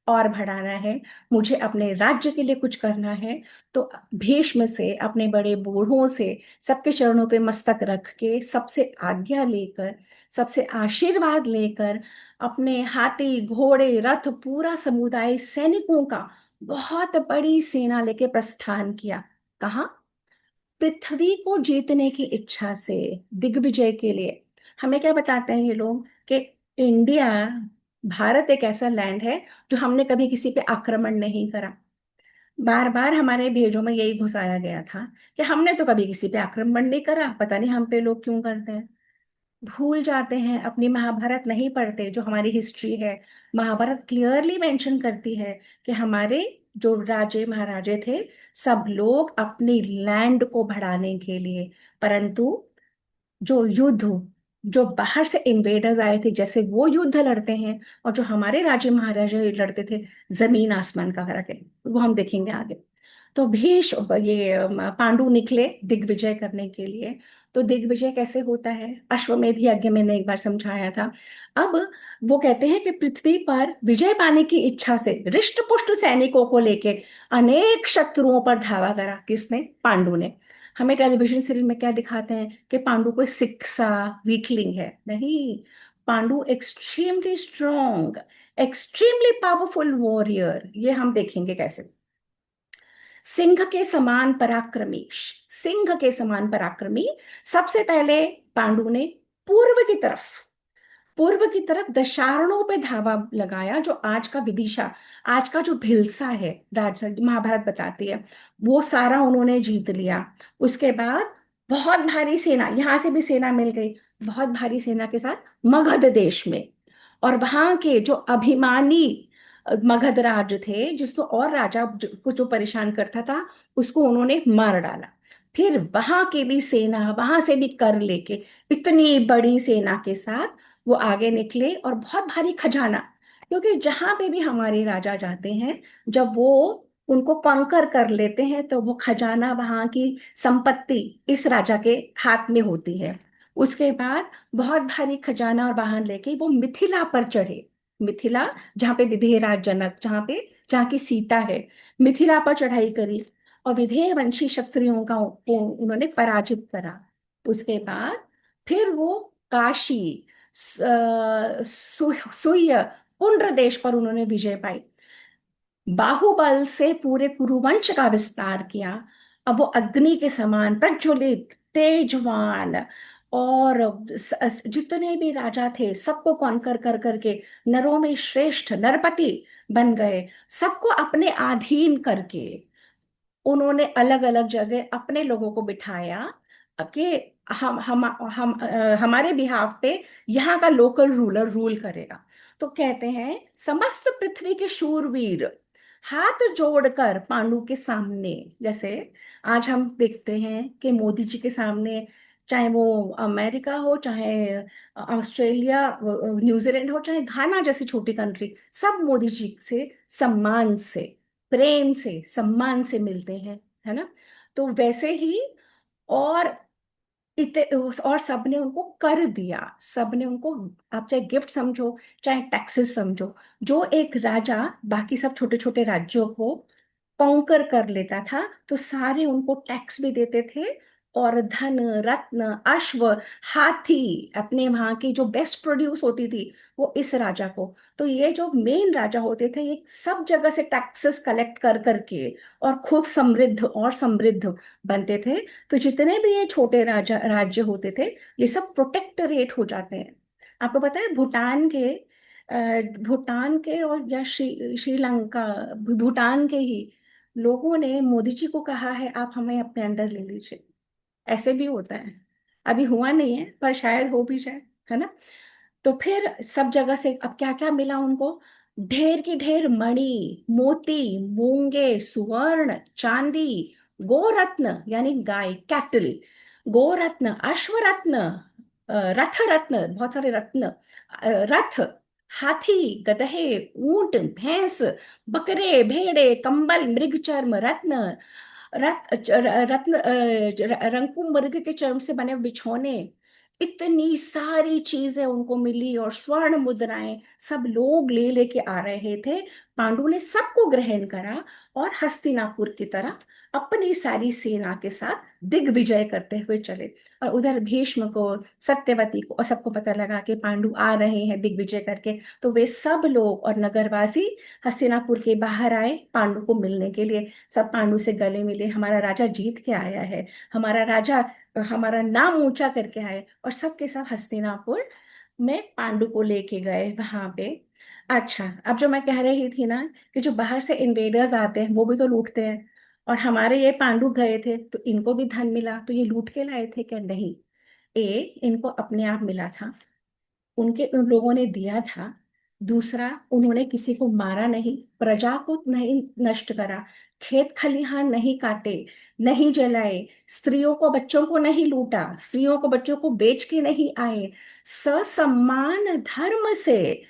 और बढ़ाना है, मुझे अपने राज्य के लिए कुछ करना है, तो भीष्म से, अपने बड़े बूढ़ों से, सबके चरणों पे मस्तक रख के, सबसे आज्ञा लेकर, सबसे आशीर्वाद लेकर, अपने हाथी घोड़े रथ पूरा समुदाय सैनिकों का बहुत बड़ी सेना लेके प्रस्थान किया। कहाँ? पृथ्वी को जीतने की इच्छा से, दिग्विजय के लिए। हमें क्या बताते हैं ये लोग कि इंडिया, भारत एक ऐसा लैंड है जो हमने कभी किसी पे आक्रमण नहीं करा। बार बार हमारे भेजों में यही घुसाया गया था कि हमने तो कभी किसी पे आक्रमण नहीं करा, पता नहीं हम पे लोग क्यों करते हैं। भूल जाते हैं, अपनी महाभारत नहीं पढ़ते जो हमारी हिस्ट्री है। महाभारत क्लियरली मेंशन करती है कि हमारे जो राजे महाराजे थे, सब लोग अपनी लैंड को बढ़ाने के लिए, परंतु जो युद्ध, जो बाहर से इन्वेडर्स आए थे, जैसे वो युद्ध लड़ते हैं, और जो हमारे राजे महाराजे लड़ते थे, जमीन आसमान का फर्क है। वो हम देखेंगे आगे। तो भीष्म, ये पांडु निकले दिग्विजय करने के लिए। तो दिग्विजय कैसे होता है? अश्वमेध यज्ञ मैंने एक बार समझाया था। अब वो कहते हैं कि पृथ्वी पर विजय पाने की इच्छा से हृष्ट पुष्ट सैनिकों को लेके अनेक शत्रुओं पर धावा करा। किसने? पांडु ने। हमें टेलीविजन सीरियल में क्या दिखाते हैं कि पांडु कोई सिक सा वीकलिंग है? नहीं, Pandu extremely strong, extremely powerful warrior. ये हम देखेंगे कैसे। सिंह के समान पराक्रमी, सिंह के समान पराक्रमी। सबसे पहले पांडु ने पूर्व की तरफ, पूर्व की तरफ दशारणों पे धावा लगाया, जो आज का विदिशा, आज का जो भिलसा है, राज महाभारत बताती है, वो सारा उन्होंने जीत लिया। उसके बाद बहुत भारी सेना, यहां से भी सेना मिल गई, बहुत भारी सेना के साथ मगध देश में, और वहां के जो अभिमानी मगध राज थे, जिसको और राजा को जो परेशान करता था, उसको उन्होंने मार डाला। फिर वहां की भी सेना, वहां से भी कर लेके, इतनी बड़ी सेना के साथ वो आगे निकले, और बहुत भारी खजाना, क्योंकि जहां पे भी हमारे राजा जाते हैं, जब वो उनको कॉन्कर कर लेते हैं, तो वो खजाना, वहां की संपत्ति इस राजा के हाथ में होती है। उसके बाद बहुत भारी खजाना और वाहन लेके वो मिथिला पर चढ़े। मिथिला, जहाँ पे विधेयराज जनक, जहाँ की सीता है, मिथिला पर चढ़ाई करी, और विधेय वंशी क्षत्रियों को उन्होंने पराजित करा। उसके बाद फिर वो काशी, सुह्य, पुंड्र देश पर उन्होंने विजय पाई। बाहुबल से पूरे कुरुवंश का विस्तार किया। अब वो अग्नि के समान प्रज्वलित, तेजवान, और जितने भी राजा थे सबको कॉन्कर कर करके नरों में श्रेष्ठ नरपति बन गए। सबको अपने अधीन करके उन्होंने अलग अलग जगह अपने लोगों को बिठाया कि हमारे बिहाफ पे यहाँ का लोकल रूलर रूल करेगा। तो कहते हैं समस्त पृथ्वी के शूरवीर हाथ जोड़कर पांडु के सामने, जैसे आज हम देखते हैं कि मोदी जी के सामने, चाहे वो अमेरिका हो, चाहे ऑस्ट्रेलिया, न्यूजीलैंड हो, चाहे घाना जैसी छोटी कंट्री, सब मोदी जी से सम्मान से, प्रेम से, सम्मान से मिलते हैं, है ना? तो वैसे ही, और और सबने उनको कर दिया, सबने उनको, आप चाहे गिफ्ट समझो, चाहे टैक्सेस समझो। जो एक राजा बाकी सब छोटे छोटे राज्यों को कॉन्कर कर लेता था, तो सारे उनको टैक्स भी देते थे, और धन रत्न अश्व हाथी, अपने वहां की जो बेस्ट प्रोड्यूस होती थी, वो इस राजा को। तो ये जो मेन राजा होते थे, ये सब जगह से टैक्सेस कलेक्ट कर करके और खूब समृद्ध और समृद्ध बनते थे। तो जितने भी ये छोटे राजा राज्य होते थे, ये सब प्रोटेक्टरेट हो जाते हैं। आपको पता है भूटान के और या श्रीलंका, भूटान के ही लोगों ने मोदी जी को कहा है आप हमें अपने अंडर ले लीजिए। ऐसे भी होता है। अभी हुआ नहीं है, पर शायद हो भी जाए, है ना? तो फिर सब जगह से अब क्या क्या मिला उनको? ढेर की ढेर मणि, मोती, मूंगे, सुवर्ण, चांदी, गोरत्न यानी गाय, कैटल, गोरत्न, अश्वरत्न, रथ रत्न, बहुत सारे रत्न, रथ, हाथी, गधे, ऊंट, भैंस, बकरे, भेड़े, कंबल, मृग चर्म, रत्न, रत्न, रंकू मृग के चर्म से बने बिछौने, इतनी सारी चीजें उनको मिली, और स्वर्ण मुद्राएं सब लोग ले लेके आ रहे थे। पांडु ने सबको ग्रहण करा और हस्तिनापुर की तरफ अपनी सारी सेना के साथ दिग्विजय करते हुए चले। और उधर भीष्म को, सत्यवती को और सबको पता लगा कि पांडु आ रहे हैं दिग्विजय करके, तो वे सब लोग और नगरवासी हस्तिनापुर के बाहर आए पांडु को मिलने के लिए। सब पांडु से गले मिले, हमारा राजा जीत के आया है, हमारा राजा हमारा नाम ऊंचा करके आए, और सबके सब हस्तिनापुर में पांडु को लेके गए वहां पे। अच्छा, अब जो मैं कह रही थी ना कि जो बाहर से इन्वेडर्स आते हैं वो भी तो लूटते हैं, और हमारे ये पांडु गए थे तो इनको भी धन मिला, तो ये लूट के लाए थे क्या? नहीं, इनको अपने आप मिला था, उनके उन लोगों ने दिया था। दूसरा, उन्होंने किसी को मारा नहीं, प्रजा को नहीं नष्ट करा, खेत खलिहान नहीं काटे, नहीं जलाए, स्त्रियों को बच्चों को नहीं लूटा, स्त्रियों को बच्चों को बेच के नहीं आए, ससम्मान धर्म से,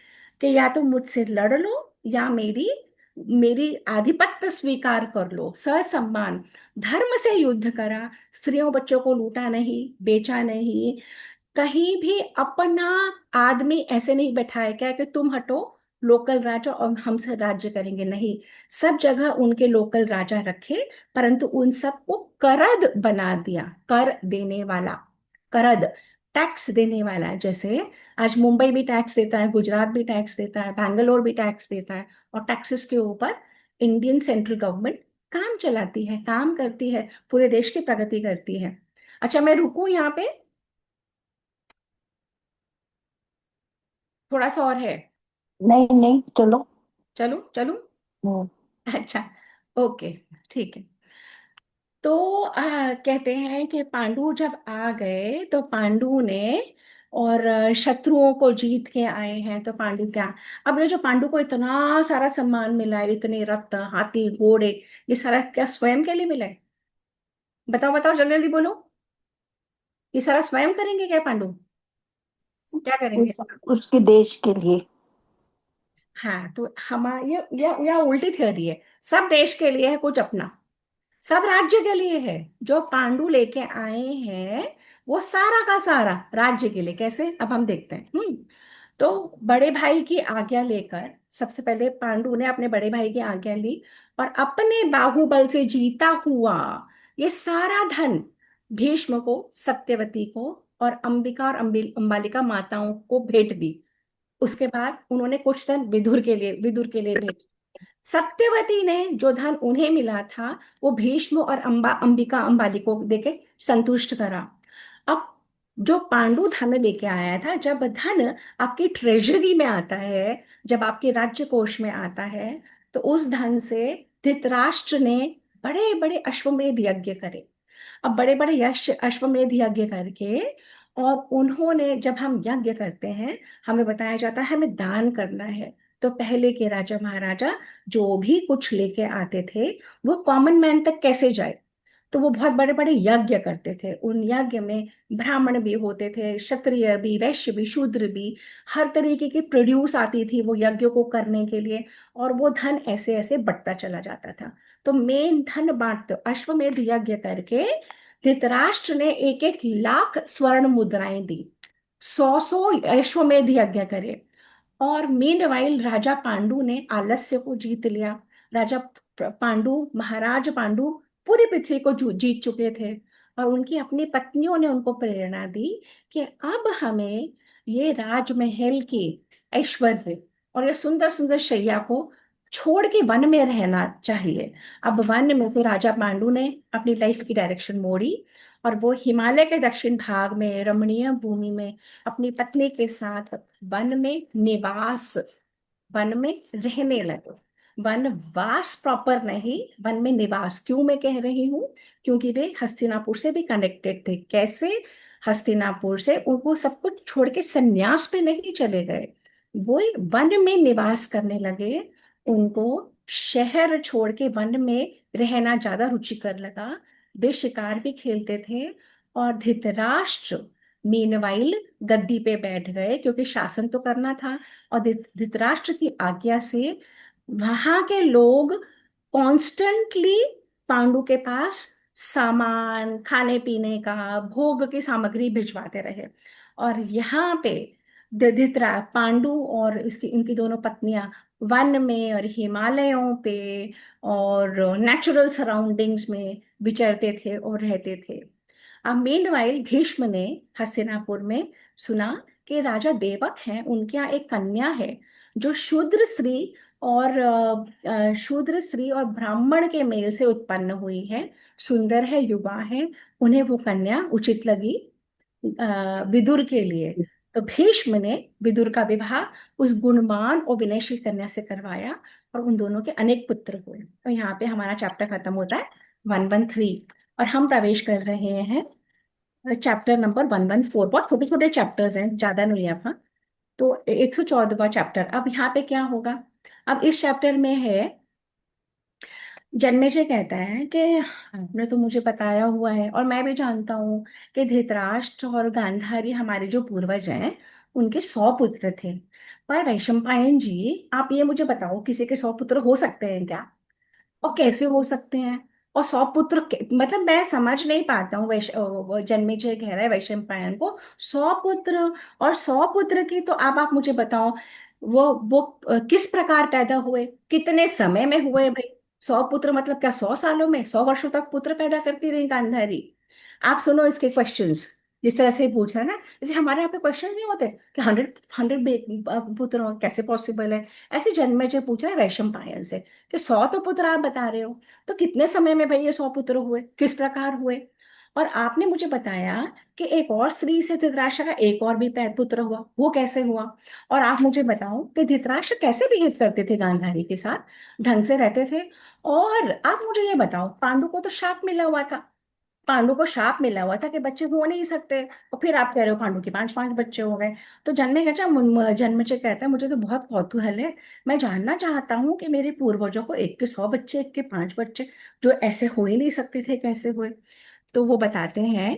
कि या तो मुझसे लड़ लो या मेरी मेरी आधिपत्य स्वीकार कर लो, ससम्मान धर्म से युद्ध करा, स्त्रियों बच्चों को लूटा नहीं, बेचा नहीं, कहीं भी अपना आदमी ऐसे नहीं बैठाया क्या कि तुम हटो लोकल राजा और हमसे राज्य करेंगे, नहीं, सब जगह उनके लोकल राजा रखे, परंतु उन सबको करद बना दिया, कर देने वाला, करद, टैक्स देने वाला। जैसे आज मुंबई भी टैक्स देता है, गुजरात भी टैक्स देता है, बैंगलोर भी टैक्स देता है, और टैक्सेस के ऊपर इंडियन सेंट्रल गवर्नमेंट काम चलाती है, काम करती है, पूरे देश की प्रगति करती है। अच्छा, मैं रुकूं यहाँ पे, थोड़ा सा और है? नहीं नहीं, चलो। चलूं चलूं? हम्म, अच्छा, ओके, ठीक है। तो कहते हैं कि पांडु जब आ गए तो पांडु ने, और शत्रुओं को जीत के आए हैं, तो पांडु क्या, अब ये जो पांडु को इतना सारा सम्मान मिला है, इतने रत्न, हाथी, घोड़े, ये सारा क्या स्वयं के लिए मिला है? बताओ बताओ, जल्दी जल्दी बोलो, ये सारा स्वयं करेंगे क्या पांडु? क्या करेंगे? उसके देश के लिए। हाँ, तो हमारा ये उल्टी थ्योरी है, सब देश के लिए है, कुछ अपना, सब राज्य के लिए है। जो पांडु लेके आए हैं वो सारा का सारा राज्य के लिए। कैसे, अब हम देखते हैं। तो बड़े भाई की आज्ञा लेकर, सबसे पहले पांडु ने अपने बड़े भाई की आज्ञा ली और अपने बाहुबल से जीता हुआ ये सारा धन भीष्म को, सत्यवती को और अंबिका और अंबालिका माताओं को भेंट दी। उसके बाद उन्होंने कुछ धन विदुर के लिए भेज। सत्यवती ने जो धन उन्हें मिला था वो भीष्म और अंबिका अंबाली को देके संतुष्ट करा। अब जो पांडु धन लेके आया था, जब धन आपकी ट्रेजरी में आता है, जब आपके राज्य कोष में आता है, तो उस धन से धृतराष्ट्र ने बड़े बड़े अश्वमेध यज्ञ करे। अब बड़े बड़े यश अश्वमेध यज्ञ करके, और उन्होंने, जब हम यज्ञ करते हैं हमें बताया जाता है हमें दान करना है, तो पहले के राजा महाराजा जो भी कुछ लेके आते थे वो कॉमन मैन तक कैसे जाए, तो वो बहुत बड़े बड़े यज्ञ करते थे। उन यज्ञ में ब्राह्मण भी होते थे, क्षत्रिय भी, वैश्य भी, शूद्र भी, हर तरीके की प्रोड्यूस आती थी वो यज्ञ को करने के लिए, और वो धन ऐसे ऐसे बढ़ता चला जाता था। तो मेन धन बांटते अश्वमेध यज्ञ करके धृतराष्ट्र ने 1-1 लाख स्वर्ण मुद्राएं दी, 100-100 अश्वमेध यज्ञ करे। और मीनवाइल राजा पांडु ने आलस्य को जीत लिया। राजा पांडु, महाराज पांडु पूरी पृथ्वी को जीत चुके थे, और उनकी अपनी पत्नियों ने उनको प्रेरणा दी कि अब हमें ये राजमहल की ऐश्वर्य और ये सुंदर सुंदर शैया को छोड़ के वन में रहना चाहिए। अब वन में तो राजा पांडु ने अपनी लाइफ की डायरेक्शन मोड़ी, और वो हिमालय के दक्षिण भाग में रमणीय भूमि में अपनी पत्नी के साथ वन में निवास, वन में रहने लगे। वनवास प्रॉपर नहीं, वन में निवास। क्यों मैं कह रही हूँ? क्योंकि वे हस्तिनापुर से भी कनेक्टेड थे। कैसे? हस्तिनापुर से उनको सब कुछ छोड़ के संन्यास पे नहीं चले गए, वो वन में निवास करने लगे। उनको शहर छोड़ के वन में रहना ज्यादा रुचिकर लगा। वे शिकार भी खेलते थे। और धृतराष्ट्र मीनवाइल गद्दी पे बैठ गए, क्योंकि शासन तो करना था, और धृतराष्ट्र की आज्ञा से वहां के लोग कॉन्स्टेंटली पांडु के पास सामान, खाने पीने का, भोग की सामग्री भिजवाते रहे। और यहाँ पे धृतरा पांडु और इसकी इनकी दोनों पत्नियां वन में और हिमालयों पे और नेचुरल सराउंडिंग्स में विचरते थे और रहते थे। अब मीनवाइल भीष्म ने हस्तिनापुर में सुना कि राजा देवक हैं, उनके यहाँ एक कन्या है जो शूद्र स्त्री और ब्राह्मण के मेल से उत्पन्न हुई है, सुंदर है, युवा है। उन्हें वो कन्या उचित लगी विदुर के लिए। तो भीष्म ने विदुर का विवाह उस गुणवान और विनयशील कन्या से करवाया और उन दोनों के अनेक पुत्र हुए। तो यहाँ पे हमारा चैप्टर खत्म होता है 113 और हम प्रवेश कर रहे हैं चैप्टर नंबर 114। बहुत छोटे छोटे चैप्टर्स हैं, ज्यादा नहीं है अपना। तो 114वां चैप्टर। अब यहाँ पे क्या होगा? अब इस चैप्टर में है, जन्मेजय कहता है कि आपने तो मुझे बताया हुआ है और मैं भी जानता हूँ कि धृतराष्ट्र और गांधारी हमारे जो पूर्वज हैं उनके 100 पुत्र थे। पर वैशंपायन जी, आप ये मुझे बताओ, किसी के 100 पुत्र हो सकते हैं क्या? और कैसे हो सकते हैं? और 100 पुत्र मतलब मैं समझ नहीं पाता हूँ। वो जन्मेजय कह रहा है वैशंपायन को 100 पुत्र, और 100 पुत्र की तो अब आप मुझे बताओ वो किस प्रकार पैदा हुए, कितने समय में हुए भाई? 100 पुत्र मतलब क्या 100 सालों में, 100 वर्षों तक पुत्र पैदा करती रही गांधारी? आप सुनो इसके क्वेश्चंस, जिस तरह से पूछा ना, जैसे हमारे यहाँ पे क्वेश्चन नहीं होते कि 100 पुत्र हो, कैसे पॉसिबल है? ऐसे जन्मेजय पूछ रहा है वैशंपायन से कि 100 तो पुत्र आप बता रहे हो, तो कितने समय में भाई ये 100 पुत्र हुए, किस प्रकार हुए? और आपने मुझे बताया कि एक और स्त्री से धृतराष्ट्र का एक और भी पुत्र हुआ, वो कैसे हुआ? और आप मुझे बताओ कि धृतराष्ट्र कैसे बिहेव करते थे गांधारी के साथ, ढंग से रहते थे? और आप मुझे ये बताओ, पांडु को तो शाप मिला हुआ था, पांडु को शाप मिला हुआ था कि बच्चे हो नहीं सकते, और फिर आप कह रहे हो पांडु के 5-5 बच्चे हो गए। तो जन्मेजय कहता है मुझे तो बहुत कौतूहल है, मैं जानना चाहता हूँ कि मेरे पूर्वजों को एक के 100 बच्चे, एक के 5 बच्चे, जो ऐसे हो ही नहीं सकते थे, कैसे हुए? तो वो बताते हैं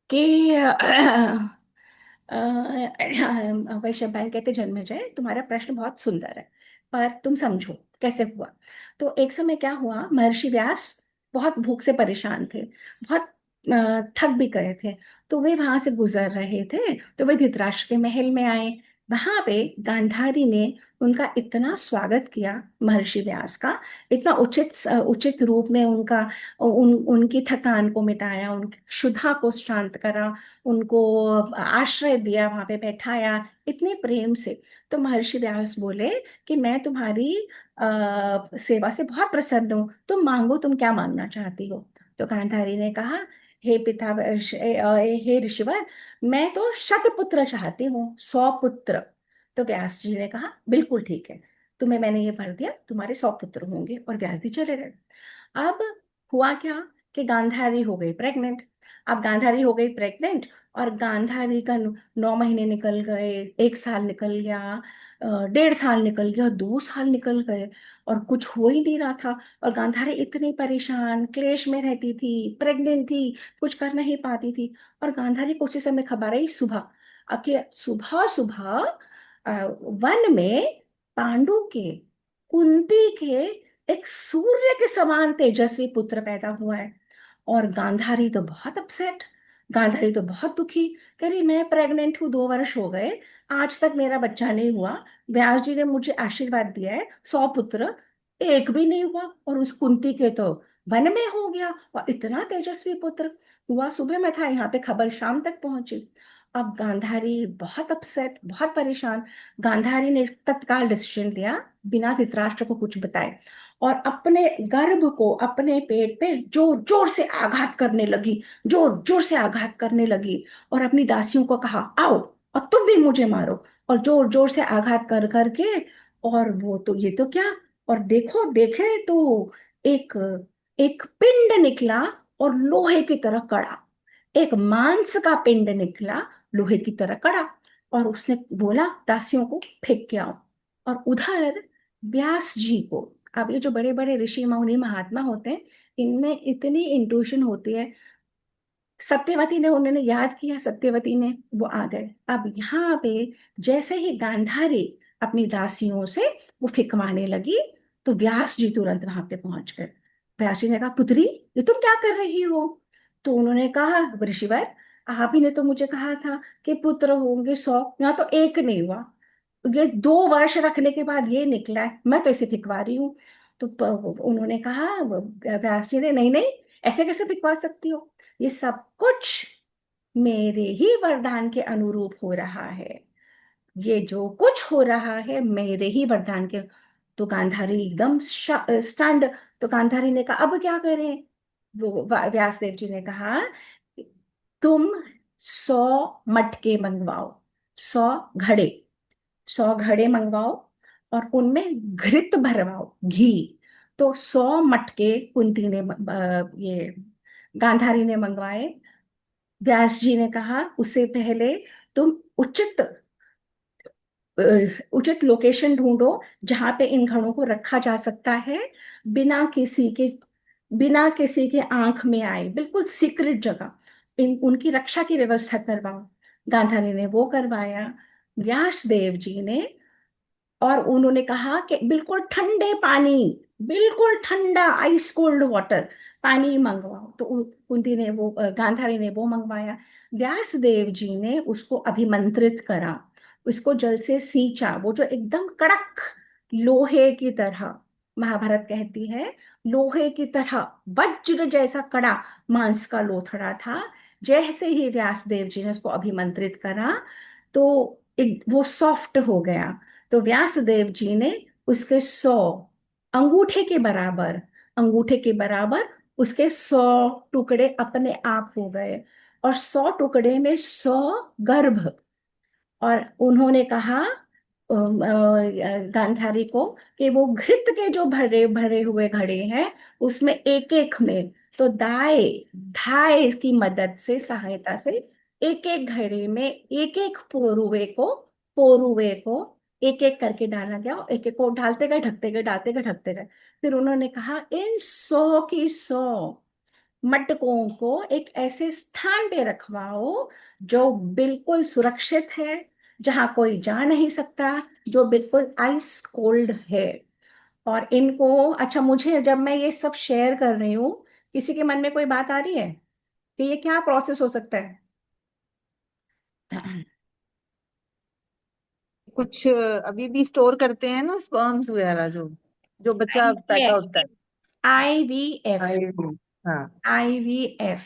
कि वैशंपायन कहते जन्मेजय तुम्हारा प्रश्न बहुत सुंदर है, पर तुम समझो कैसे हुआ। तो एक समय क्या हुआ, महर्षि व्यास बहुत भूख से परेशान थे, बहुत थक भी गए थे। तो वे वहां से गुजर रहे थे, तो वे धृतराष्ट्र के महल में आए। वहां पे गांधारी ने उनका इतना स्वागत किया, महर्षि व्यास का, इतना उचित उचित रूप में उनका उनकी थकान को मिटाया, उनकी क्षुधा को शांत करा, उनको आश्रय दिया, वहां पे बैठाया इतने प्रेम से। तो महर्षि व्यास बोले कि मैं तुम्हारी सेवा से बहुत प्रसन्न हूँ, तुम मांगो, तुम क्या मांगना चाहती हो? तो गांधारी ने कहा, हे पिता, हे ऋषिवर, मैं तो शतपुत्र चाहती हूँ, 100 पुत्र। तो व्यास जी ने कहा बिल्कुल ठीक है, तुम्हें मैंने ये भर दिया, तुम्हारे 100 पुत्र होंगे। और व्यास जी चले गए। अब हुआ क्या कि गांधारी हो गई प्रेग्नेंट। अब गांधारी हो गई प्रेग्नेंट और गांधारी का 9 महीने निकल गए, 1 साल निकल गया, 1.5 साल निकल गया, 2 साल निकल गए, और कुछ हो ही नहीं रहा था। और गांधारी इतनी परेशान क्लेश में रहती थी, प्रेग्नेंट थी, कुछ कर नहीं पाती थी। और गांधारी को उसी समय खबर आई सुबह, सुबह सुबह वन में पांडु के, कुंती के एक सूर्य के समान तेजस्वी पुत्र पैदा हुआ है। और गांधारी तो बहुत अपसेट, गांधारी तो बहुत दुखी, कह रही मैं प्रेग्नेंट हूँ, 2 वर्ष हो गए, आज तक मेरा बच्चा नहीं हुआ। व्यास जी ने मुझे आशीर्वाद दिया है 100 पुत्र, एक भी नहीं हुआ, और उस कुंती के तो वन में हो गया, और इतना तेजस्वी पुत्र हुआ। सुबह में था, यहाँ पे खबर शाम तक पहुंची। अब गांधारी बहुत अपसेट, बहुत परेशान। गांधारी ने तत्काल डिसीजन लिया, बिना धृतराष्ट्र को कुछ बताए, और अपने गर्भ को, अपने पेट पे जोर जोर से आघात करने लगी, जोर जोर से आघात करने लगी। और अपनी दासियों को कहा आओ और तुम भी मुझे मारो, और जोर जोर से आघात कर करके, और वो तो ये तो क्या, और देखो देखे तो एक एक पिंड निकला, और लोहे की तरह कड़ा, एक मांस का पिंड निकला, लोहे की तरह कड़ा। और उसने बोला दासियों को फेंक के आओ। और उधर व्यास जी को, अब ये जो बड़े बड़े ऋषि मुनि महात्मा होते हैं, इनमें इतनी इंट्यूशन होती है। सत्यवती ने, उन्होंने याद किया, सत्यवती ने, वो आ गए। अब यहाँ पे जैसे ही गांधारी अपनी दासियों से वो फिकवाने लगी, तो व्यास जी तुरंत वहां पे पहुंच गए। व्यास जी ने कहा पुत्री, ये तुम क्या कर रही हो? तो उन्होंने कहा ऋषिवर, आप ही ने तो मुझे कहा था कि पुत्र होंगे 100, यहाँ तो एक नहीं हुआ। ये 2 वर्ष रखने के बाद ये निकला है, मैं तो इसे फिकवा रही हूँ। तो उन्होंने कहा, व्यास जी ने, नहीं नहीं, ऐसे कैसे फिकवा सकती हो, ये सब कुछ मेरे ही वरदान के अनुरूप हो रहा है, ये जो कुछ हो रहा है मेरे ही वरदान के। तो गांधारी एकदम स्टंड। तो गांधारी ने कहा अब क्या करें। वो व्यासदेव जी ने कहा, तुम 100 मटके मंगवाओ, 100 घड़े, 100 घड़े मंगवाओ और उनमें घृत भरवाओ, घी। तो 100 मटके कुंती ने ये गांधारी ने मंगवाए। व्यास जी ने कहा उससे पहले तुम अ, उचित लोकेशन ढूंढो जहां पे इन घड़ों को रखा जा सकता है, बिना किसी के बिना किसी के आंख में आए, बिल्कुल सीक्रेट जगह, इन उनकी रक्षा की व्यवस्था करवाओ। गांधारी ने वो करवाया। व्यास देव जी ने, और उन्होंने कहा कि बिल्कुल ठंडे पानी, बिल्कुल ठंडा आइस कोल्ड वाटर पानी मंगवाओ। तो कुंती ने वो गांधारी ने वो मंगवाया। व्यास देव जी ने उसको अभिमंत्रित करा, उसको जल से सींचा, वो जो एकदम कड़क लोहे की तरह, महाभारत कहती है, लोहे की तरह वज्र जैसा कड़ा मांस का लोथड़ा था। जैसे ही व्यास देव जी ने उसको अभिमंत्रित करा, तो वो सॉफ्ट हो गया। तो व्यासदेव जी ने उसके 100 अंगूठे के बराबर, अंगूठे के बराबर उसके 100 टुकड़े अपने आप हो गए, और 100 टुकड़े में 100 गर्भ। और उन्होंने कहा गांधारी को कि वो घृत के जो भरे भरे हुए घड़े हैं, उसमें एक एक में, तो दाए धाए की मदद से, सहायता से, एक एक घड़े में एक एक पोरुए को एक एक करके डाला गया, और एक एक को डालते गए, ढकते गए, डालते गए, ढकते गए। फिर उन्होंने कहा इन 100 की 100 मटकों को एक ऐसे स्थान पे रखवाओ जो बिल्कुल सुरक्षित है, जहां कोई जा नहीं सकता, जो बिल्कुल आइस कोल्ड है। और इनको, अच्छा, मुझे जब मैं ये सब शेयर कर रही हूँ, किसी के मन में कोई बात आ रही है कि ये क्या प्रोसेस हो सकता है? कुछ अभी भी स्टोर करते हैं ना स्पर्म्स वगैरह, जो जो बच्चा पैदा होता है। आईवीएफ। हाँ। IVF,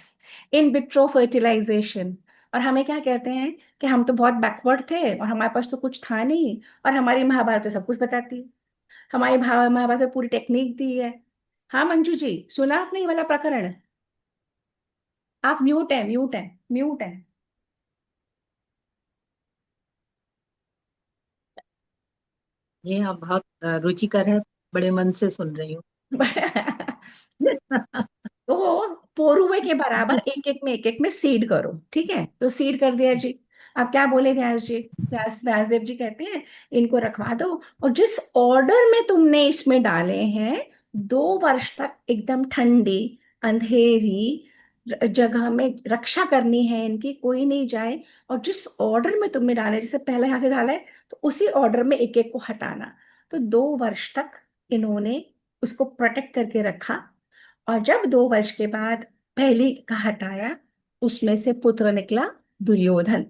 in vitro fertilisation. और हमें क्या कहते हैं कि हम तो बहुत बैकवर्ड थे और हमारे पास तो कुछ था नहीं, और हमारी महाभारत तो सब कुछ बताती है, हमारी महाभारत में पूरी टेक्निक दी है। हाँ मंजू जी, सुना आपने ये वाला प्रकरण? आप म्यूट है, म्यूट है, म्यूट है। ये हाँ, बहुत रुचिकर है, बड़े मन से सुन रही हूँ। तो पोरुए के बराबर एक एक में सीड करो, ठीक है? तो सीड कर दिया जी। अब क्या बोले व्यास जी? व्यासदेव जी कहते हैं इनको रखवा दो, और जिस ऑर्डर में तुमने इसमें डाले हैं, 2 वर्ष तक एकदम ठंडी अंधेरी जगह में रक्षा करनी है इनकी, कोई नहीं जाए। और जिस ऑर्डर में तुमने डाले, जैसे पहले यहाँ से डाला है, तो उसी ऑर्डर में एक एक को हटाना। तो 2 वर्ष तक इन्होंने उसको प्रोटेक्ट करके रखा। और जब 2 वर्ष के बाद पहली का हटाया, उसमें से पुत्र निकला दुर्योधन।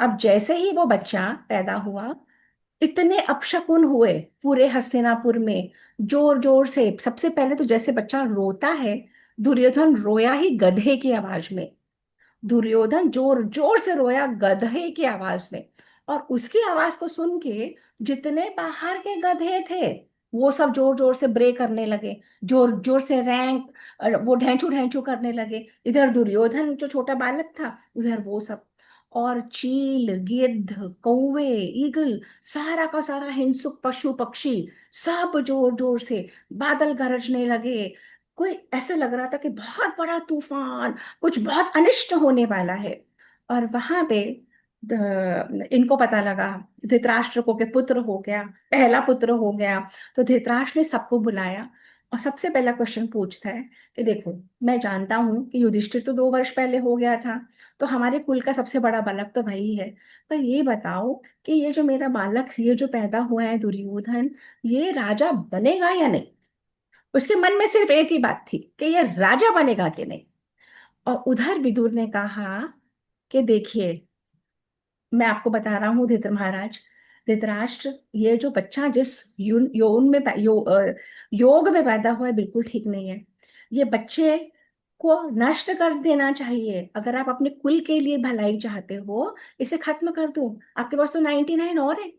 अब जैसे ही वो बच्चा पैदा हुआ, इतने अपशकुन हुए पूरे हस्तिनापुर में, जोर जोर से। सबसे पहले तो जैसे बच्चा रोता है, दुर्योधन रोया ही गधे की आवाज में। दुर्योधन जोर जोर से रोया गधे की आवाज में। और उसकी आवाज को सुन के जितने बाहर के गधे थे, वो सब जोर जोर से ब्रे करने लगे, जोर जोर से रैंक, वो ढैंचू ढैंचू करने लगे। इधर दुर्योधन जो छोटा बालक था, उधर वो सब। और चील, गिद्ध, कौवे, ईगल, सारा का सारा हिंसुक पशु पक्षी, सब जोर जोर से बादल गरजने लगे। कोई ऐसा लग रहा था कि बहुत बड़ा तूफान, कुछ बहुत अनिष्ट होने वाला है। और वहां पे इनको पता लगा, धृतराष्ट्र को, के पुत्र हो गया, पहला पुत्र हो गया। तो धृतराष्ट्र ने सबको बुलाया, और सबसे पहला क्वेश्चन पूछता है कि देखो, मैं जानता हूं कि युधिष्ठिर तो 2 वर्ष पहले हो गया था, तो हमारे कुल का सबसे बड़ा बालक तो वही है। पर ये बताओ कि ये जो मेरा बालक, ये जो पैदा हुआ है दुर्योधन, ये राजा बनेगा या नहीं? उसके मन में सिर्फ एक ही बात थी कि ये राजा बनेगा कि नहीं। और उधर विदुर ने कहा कि देखिए, मैं आपको बता रहा हूँ धृतर महाराज, धृतराष्ट्र, ये जो बच्चा जिस यौन में योग में पैदा हुआ है बिल्कुल ठीक नहीं है। ये बच्चे को नष्ट कर देना चाहिए। अगर आप अपने कुल के लिए भलाई चाहते हो, इसे खत्म कर दो। आपके पास तो 99 और है,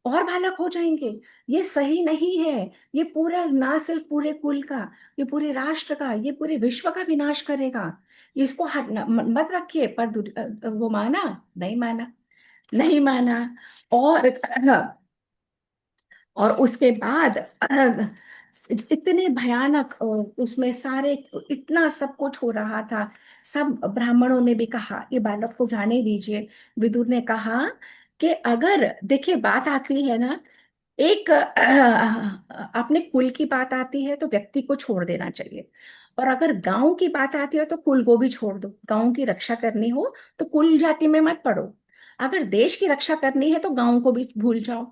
और बालक हो जाएंगे। ये सही नहीं है। ये पूरा, ना सिर्फ पूरे कुल का, ये पूरे राष्ट्र का, ये पूरे विश्व का विनाश करेगा। इसको मत रखिए। पर वो माना, नहीं माना, नहीं माना। और उसके बाद इतने भयानक, उसमें सारे, इतना सब कुछ हो रहा था। सब ब्राह्मणों ने भी कहा ये बालक को जाने दीजिए। विदुर ने कहा कि अगर, देखिए बात आती है ना, एक अपने कुल की बात आती है तो व्यक्ति को छोड़ देना चाहिए। और अगर गांव की बात आती है तो कुल को भी छोड़ दो। गांव की रक्षा करनी हो तो कुल जाति में मत पड़ो। अगर देश की रक्षा करनी है तो गांव को भी भूल जाओ।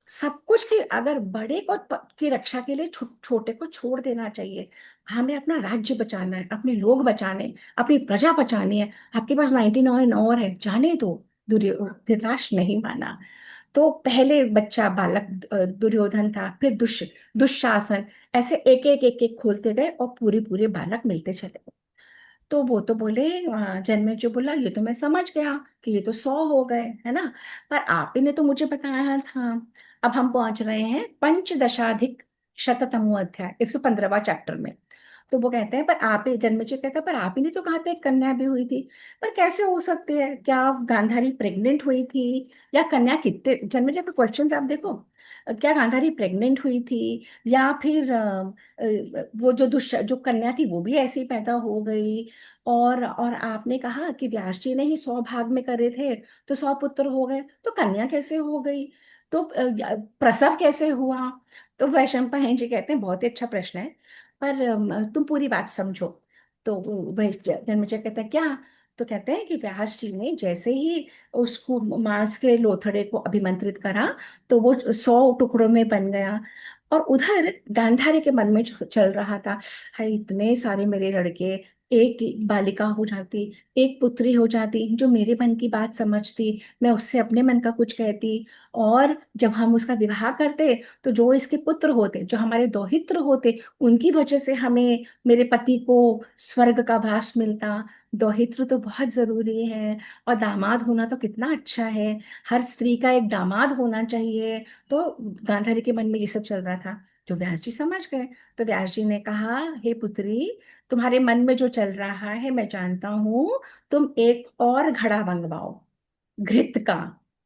सब कुछ की, अगर बड़े को की रक्षा के लिए छोटे को छोड़ देना चाहिए। हमें अपना राज्य बचाना है, अपने लोग बचाने हैं, अपनी प्रजा बचानी है। आपके पास 99 और है, जाने दो। धृतराष्ट्र नहीं माना। तो पहले बच्चा बालक दुर्योधन था, फिर दुशासन, ऐसे एक एक एक एक खोलते गए और पूरे पूरे बालक मिलते चले गए। तो वो तो बोले, जन्मेजय बोला ये तो मैं समझ गया कि ये तो 100 हो गए, है ना। पर आप ही ने तो मुझे बताया था। अब हम पहुंच रहे हैं पंचदशाधिक शततमो अध्याय, 115वां चैप्टर में। तो वो कहते हैं, पर आप ही, जन्मेजय कहता है, पर आप ही ने तो कहा था एक कन्या भी हुई थी। पर कैसे हो सकती है? क्या गांधारी प्रेग्नेंट हुई थी, या कन्या कितने, जन्मेजय के क्वेश्चन आप देखो। क्या गांधारी प्रेग्नेंट हुई थी, या फिर वो जो कन्या थी वो भी ऐसी पैदा हो गई। और आपने कहा कि व्यास जी ने ही 100 भाग में करे थे तो 100 पुत्र हो गए, तो कन्या कैसे हो गई? तो प्रसव कैसे हुआ? तो वैशंपायन जी कहते हैं बहुत ही अच्छा प्रश्न है, पर तुम पूरी बात समझो। तो वह जन्मेजय कहता है क्या? तो कहते हैं कि व्यास जी ने जैसे ही उसको मांस के लोथड़े को अभिमंत्रित करा तो वो 100 टुकड़ों में बन गया। और उधर गांधारी के मन में जो चल रहा था, हाय इतने सारे मेरे लड़के, एक बालिका हो जाती, एक पुत्री हो जाती जो मेरे मन की बात समझती, मैं उससे अपने मन का कुछ कहती। और जब हम उसका विवाह करते तो जो इसके पुत्र होते, जो हमारे दौहित्र होते, उनकी वजह से हमें, मेरे पति को स्वर्ग का वास मिलता। दौहित्र तो बहुत जरूरी है। और दामाद होना तो कितना अच्छा है, हर स्त्री का एक दामाद होना चाहिए। तो गांधारी के मन में ये सब चल रहा था, जो व्यास जी समझ गए। तो व्यास जी ने कहा, हे पुत्री, तुम्हारे मन में जो चल रहा है मैं जानता हूँ। तुम एक और घड़ा मंगवाओ घृत का।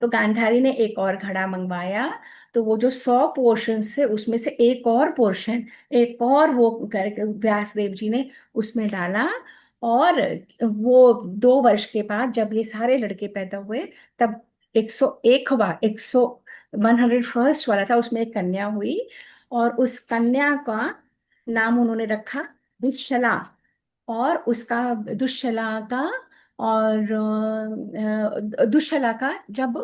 तो गांधारी ने एक और घड़ा मंगवाया। तो वो जो 100 पोर्शन से उसमें से एक और पोर्शन, एक और वो व्यास देव जी ने उसमें डाला। और वो 2 वर्ष के बाद जब ये सारे लड़के पैदा हुए, तब 101वां, 101st वाला था, उसमें एक कन्या हुई। और उस कन्या का नाम उन्होंने रखा दुश्शला। और उसका, दुश्शला का, और दुश्शला का जब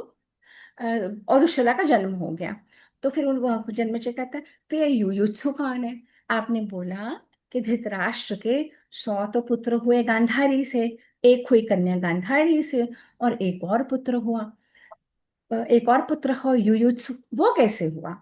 अ, और दुश्शला का जन्म हो गया। तो फिर उन जन्मेजय कहता है, फिर युयुत्सु कौन है? आपने बोला कि धृतराष्ट्र के 100 तो पुत्र हुए गांधारी से, एक हुई कन्या गांधारी से, और एक और पुत्र हुआ, एक और पुत्र हो युयुत्सु, वो कैसे हुआ?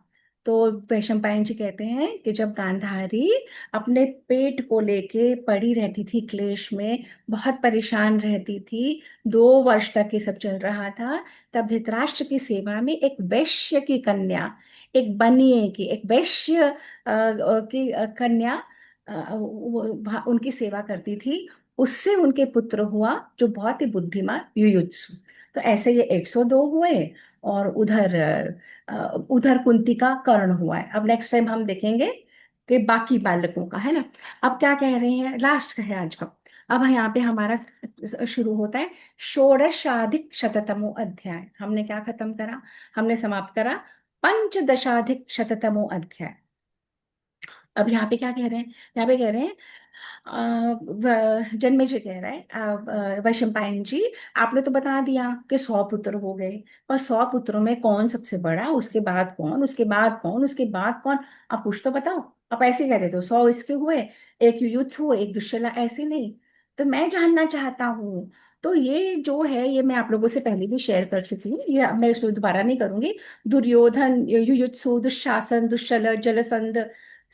तो वैशंपायन जी कहते हैं कि जब गांधारी अपने पेट को लेके पड़ी रहती थी क्लेश में, बहुत परेशान रहती थी, 2 वर्ष तक ये सब चल रहा था, तब धृतराष्ट्र की सेवा में एक वैश्य की कन्या, एक बनिए की, एक वैश्य की कन्या, उनकी सेवा करती थी। उससे उनके पुत्र हुआ जो बहुत ही बुद्धिमान युयुत्सु। तो ऐसे ये 102 हुए। और उधर कुंती का कर्ण हुआ है। अब नेक्स्ट टाइम हम देखेंगे कि बाकी बालकों का, है ना। अब क्या कह रहे हैं, लास्ट का है आज का। अब यहाँ पे हमारा शुरू होता है षोडशाधिक शततमो अध्याय। हमने क्या खत्म करा? हमने समाप्त करा पंचदशाधिक शततमो अध्याय। अब यहाँ पे क्या कह रहे हैं? यहाँ पे कह रहे हैं, जन्मेजय कह रहा है, वैशंपायन जी, आपने तो बता दिया कि 100 पुत्र हो गए, पर 100 पुत्रों में कौन सबसे बड़ा, उसके बाद कौन, उसके बाद कौन, उसके बाद कौन? आप कुछ तो बताओ। आप ऐसे कह देते हो 100 इसके हुए, एक युयुत्सु हुए, एक दुश्शला, ऐसे नहीं। तो मैं जानना चाहता हूँ तो ये जो है, ये मैं आप लोगों से पहले भी शेयर कर चुकी हूँ, ये अब मैं इसमें दोबारा नहीं करूंगी। दुर्योधन, युयुत्सु, दुशासन, दुश्शल, जलसंध,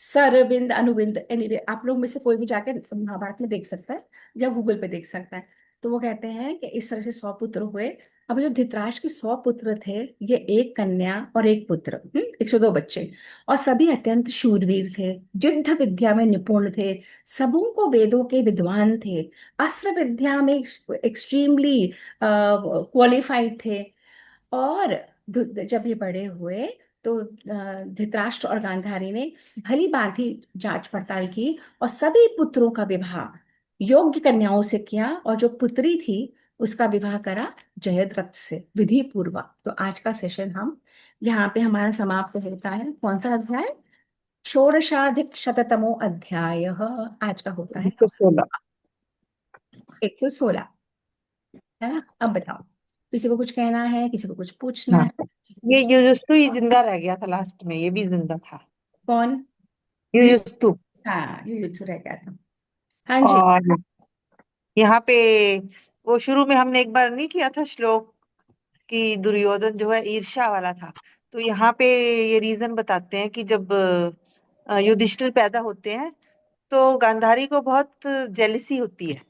सरविंद, अनुविंद, एनीवे आप लोग में से कोई भी जाकर महाभारत में देख सकता है या गूगल पे देख सकता है। तो वो कहते हैं कि इस तरह से 100 पुत्र हुए। अब जो धृतराष्ट्र के 100 पुत्र थे, ये एक कन्या और एक पुत्र, 102 बच्चे, और सभी अत्यंत शूरवीर थे, युद्ध विद्या में निपुण थे, सबों को वेदों के विद्वान थे, अस्त्र विद्या में एक्सट्रीमली क्वालिफाइड थे। और जब ये बड़े हुए तो धृतराष्ट्र और गांधारी ने भली भांति जांच पड़ताल की और सभी पुत्रों का विवाह योग्य कन्याओं से किया, और जो पुत्री थी उसका विवाह करा जयद्रथ से विधि पूर्वक। तो आज का सेशन हम यहाँ पे हमारा समाप्त होता है। कौन सा अध्याय? षोडशाधिक शततमो अध्याय आज का होता है, तो 16। 116, है ना? अब बताओ, किसी को कुछ कहना है, किसी को कुछ पूछना हाँ, है? ये युयुस्तु ही जिंदा रह गया था लास्ट में, ये भी जिंदा था। कौन? यु, युयुस्तु। हाँ, युयुत्सु रह गया था। हाँ जी। और यहाँ पे वो शुरू में हमने एक बार नहीं किया था श्लोक कि दुर्योधन जो है ईर्ष्या वाला था। तो यहाँ पे ये रीजन बताते हैं कि जब युधिष्ठिर पैदा होते हैं तो गांधारी को बहुत जेलिसी होती है,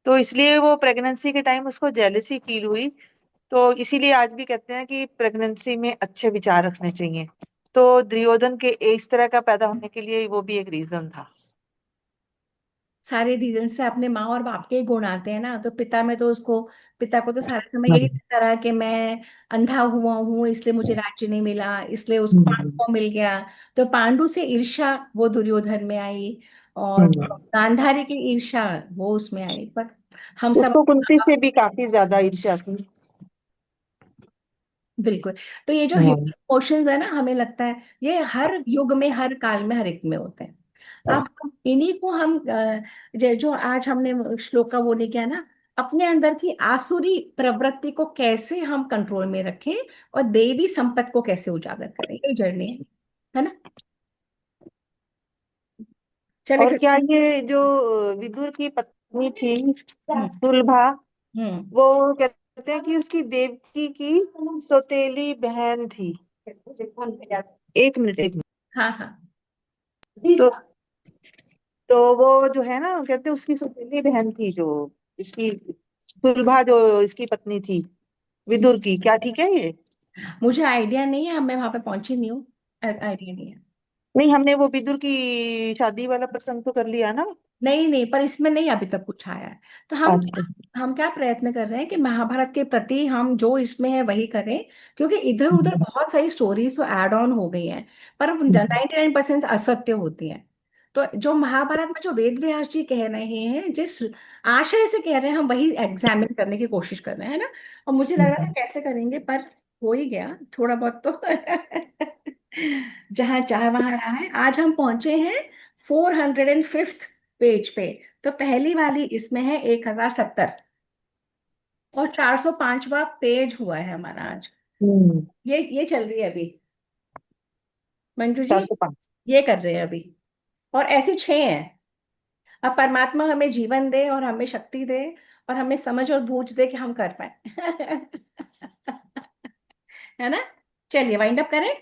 तो इसलिए वो प्रेगनेंसी के टाइम उसको जेलिसी फील हुई। तो इसीलिए आज भी कहते हैं कि प्रेगनेंसी में अच्छे विचार रखने चाहिए। तो दुर्योधन के इस तरह का पैदा होने के लिए वो भी एक रीजन था। सारे रीजन से अपने माँ और बाप के ही गुण आते हैं ना। तो पिता में तो उसको, पिता को तो सारा समय यही हम्म। लगता रहा कि मैं अंधा हुआ हूँ इसलिए मुझे राज्य नहीं मिला, इसलिए उसको पांडु हम्म। को मिल गया। तो पांडु से ईर्ष्या वो दुर्योधन में आई, और हम्म। गांधारी की ईर्ष्या वो उसमें आई। पर हम सब, उसको कुंती से भी काफी ज्यादा ईर्ष्या थी। बिल्कुल। तो ये जो हाँ। इमोशंस है ना, हमें लगता है ये हर युग में, हर काल में, हर एक में होते हैं। अब इन्हीं को हम जो आज हमने श्लोक का वो नहीं किया ना, अपने अंदर की आसुरी प्रवृत्ति को कैसे हम कंट्रोल में रखें और देवी संपत्ति को कैसे उजागर करें, ये जर्नी है ना? चले और फिर। क्या ये जो विदुर की पत्नी थी सुलभा, हम्म। वो कहते हैं कि उसकी देवकी की सौतेली बहन थी। एक मिनट, एक हाँ हाँ। मिनट। तो वो जो है ना, कहते हैं उसकी सौतेली बहन थी जो इसकी सुलभा, जो इसकी पत्नी थी विदुर की। क्या ठीक है ये? मुझे आइडिया नहीं है, मैं वहां पे पहुंची नहीं हूँ, आइडिया नहीं है। नहीं, हमने वो विदुर की शादी वाला प्रसंग तो कर लिया ना। नहीं नहीं, पर इसमें नहीं अभी तक कुछ आया है। तो अच्छा। हम क्या प्रयत्न कर रहे हैं कि महाभारत के प्रति हम जो इसमें है वही करें, क्योंकि इधर उधर हम्म। बहुत सारी स्टोरीज तो ऐड ऑन हो गई हैं, पर हम्म। 99% असत्य होती हैं। तो जो महाभारत में जो वेद व्यास जी कह रहे हैं, जिस आशय से कह रहे हैं, हम वही एग्जामिन करने की कोशिश कर रहे हैं, है ना? और मुझे लग रहा है कैसे करेंगे, पर हो ही गया थोड़ा बहुत तो। जहां चाहे वहां रहा है। आज हम पहुंचे हैं 405th पेज पे। तो पहली वाली इसमें है 1070, और 405वां पेज हुआ है हमारा आज। हम्म। ये चल रही है अभी, मंजू जी, 405। ये कर रहे हैं अभी। और ऐसे 6 हैं। अब परमात्मा हमें जीवन दे और हमें शक्ति दे और हमें समझ और बूझ दे कि हम कर पाए। है ना? चलिए वाइंड अप करें।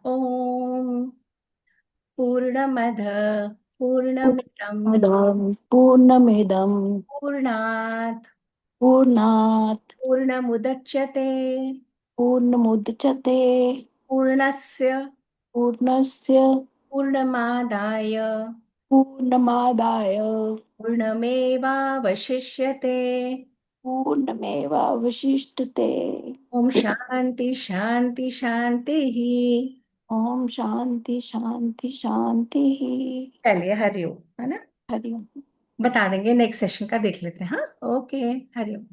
ओम पूर्णमद पूर्णमिदं पूर्णमिदं पूर्णात् पूर्णात् पूर्णमुदच्यते पूर्णमुदच्यते पूर्णस्य पूर्णस्य पूर्णमादाय पूर्णमादाय पूर्णमेवावशिष्यते। पूर्णमेवावशिष्यते। ओम शांति शांति शांति ही। ओम शांति शांति शांति। चलिए हरिओम, है ना? हरि ओम। बता देंगे नेक्स्ट सेशन का, देख लेते हैं। हाँ, ओके, हरिओम।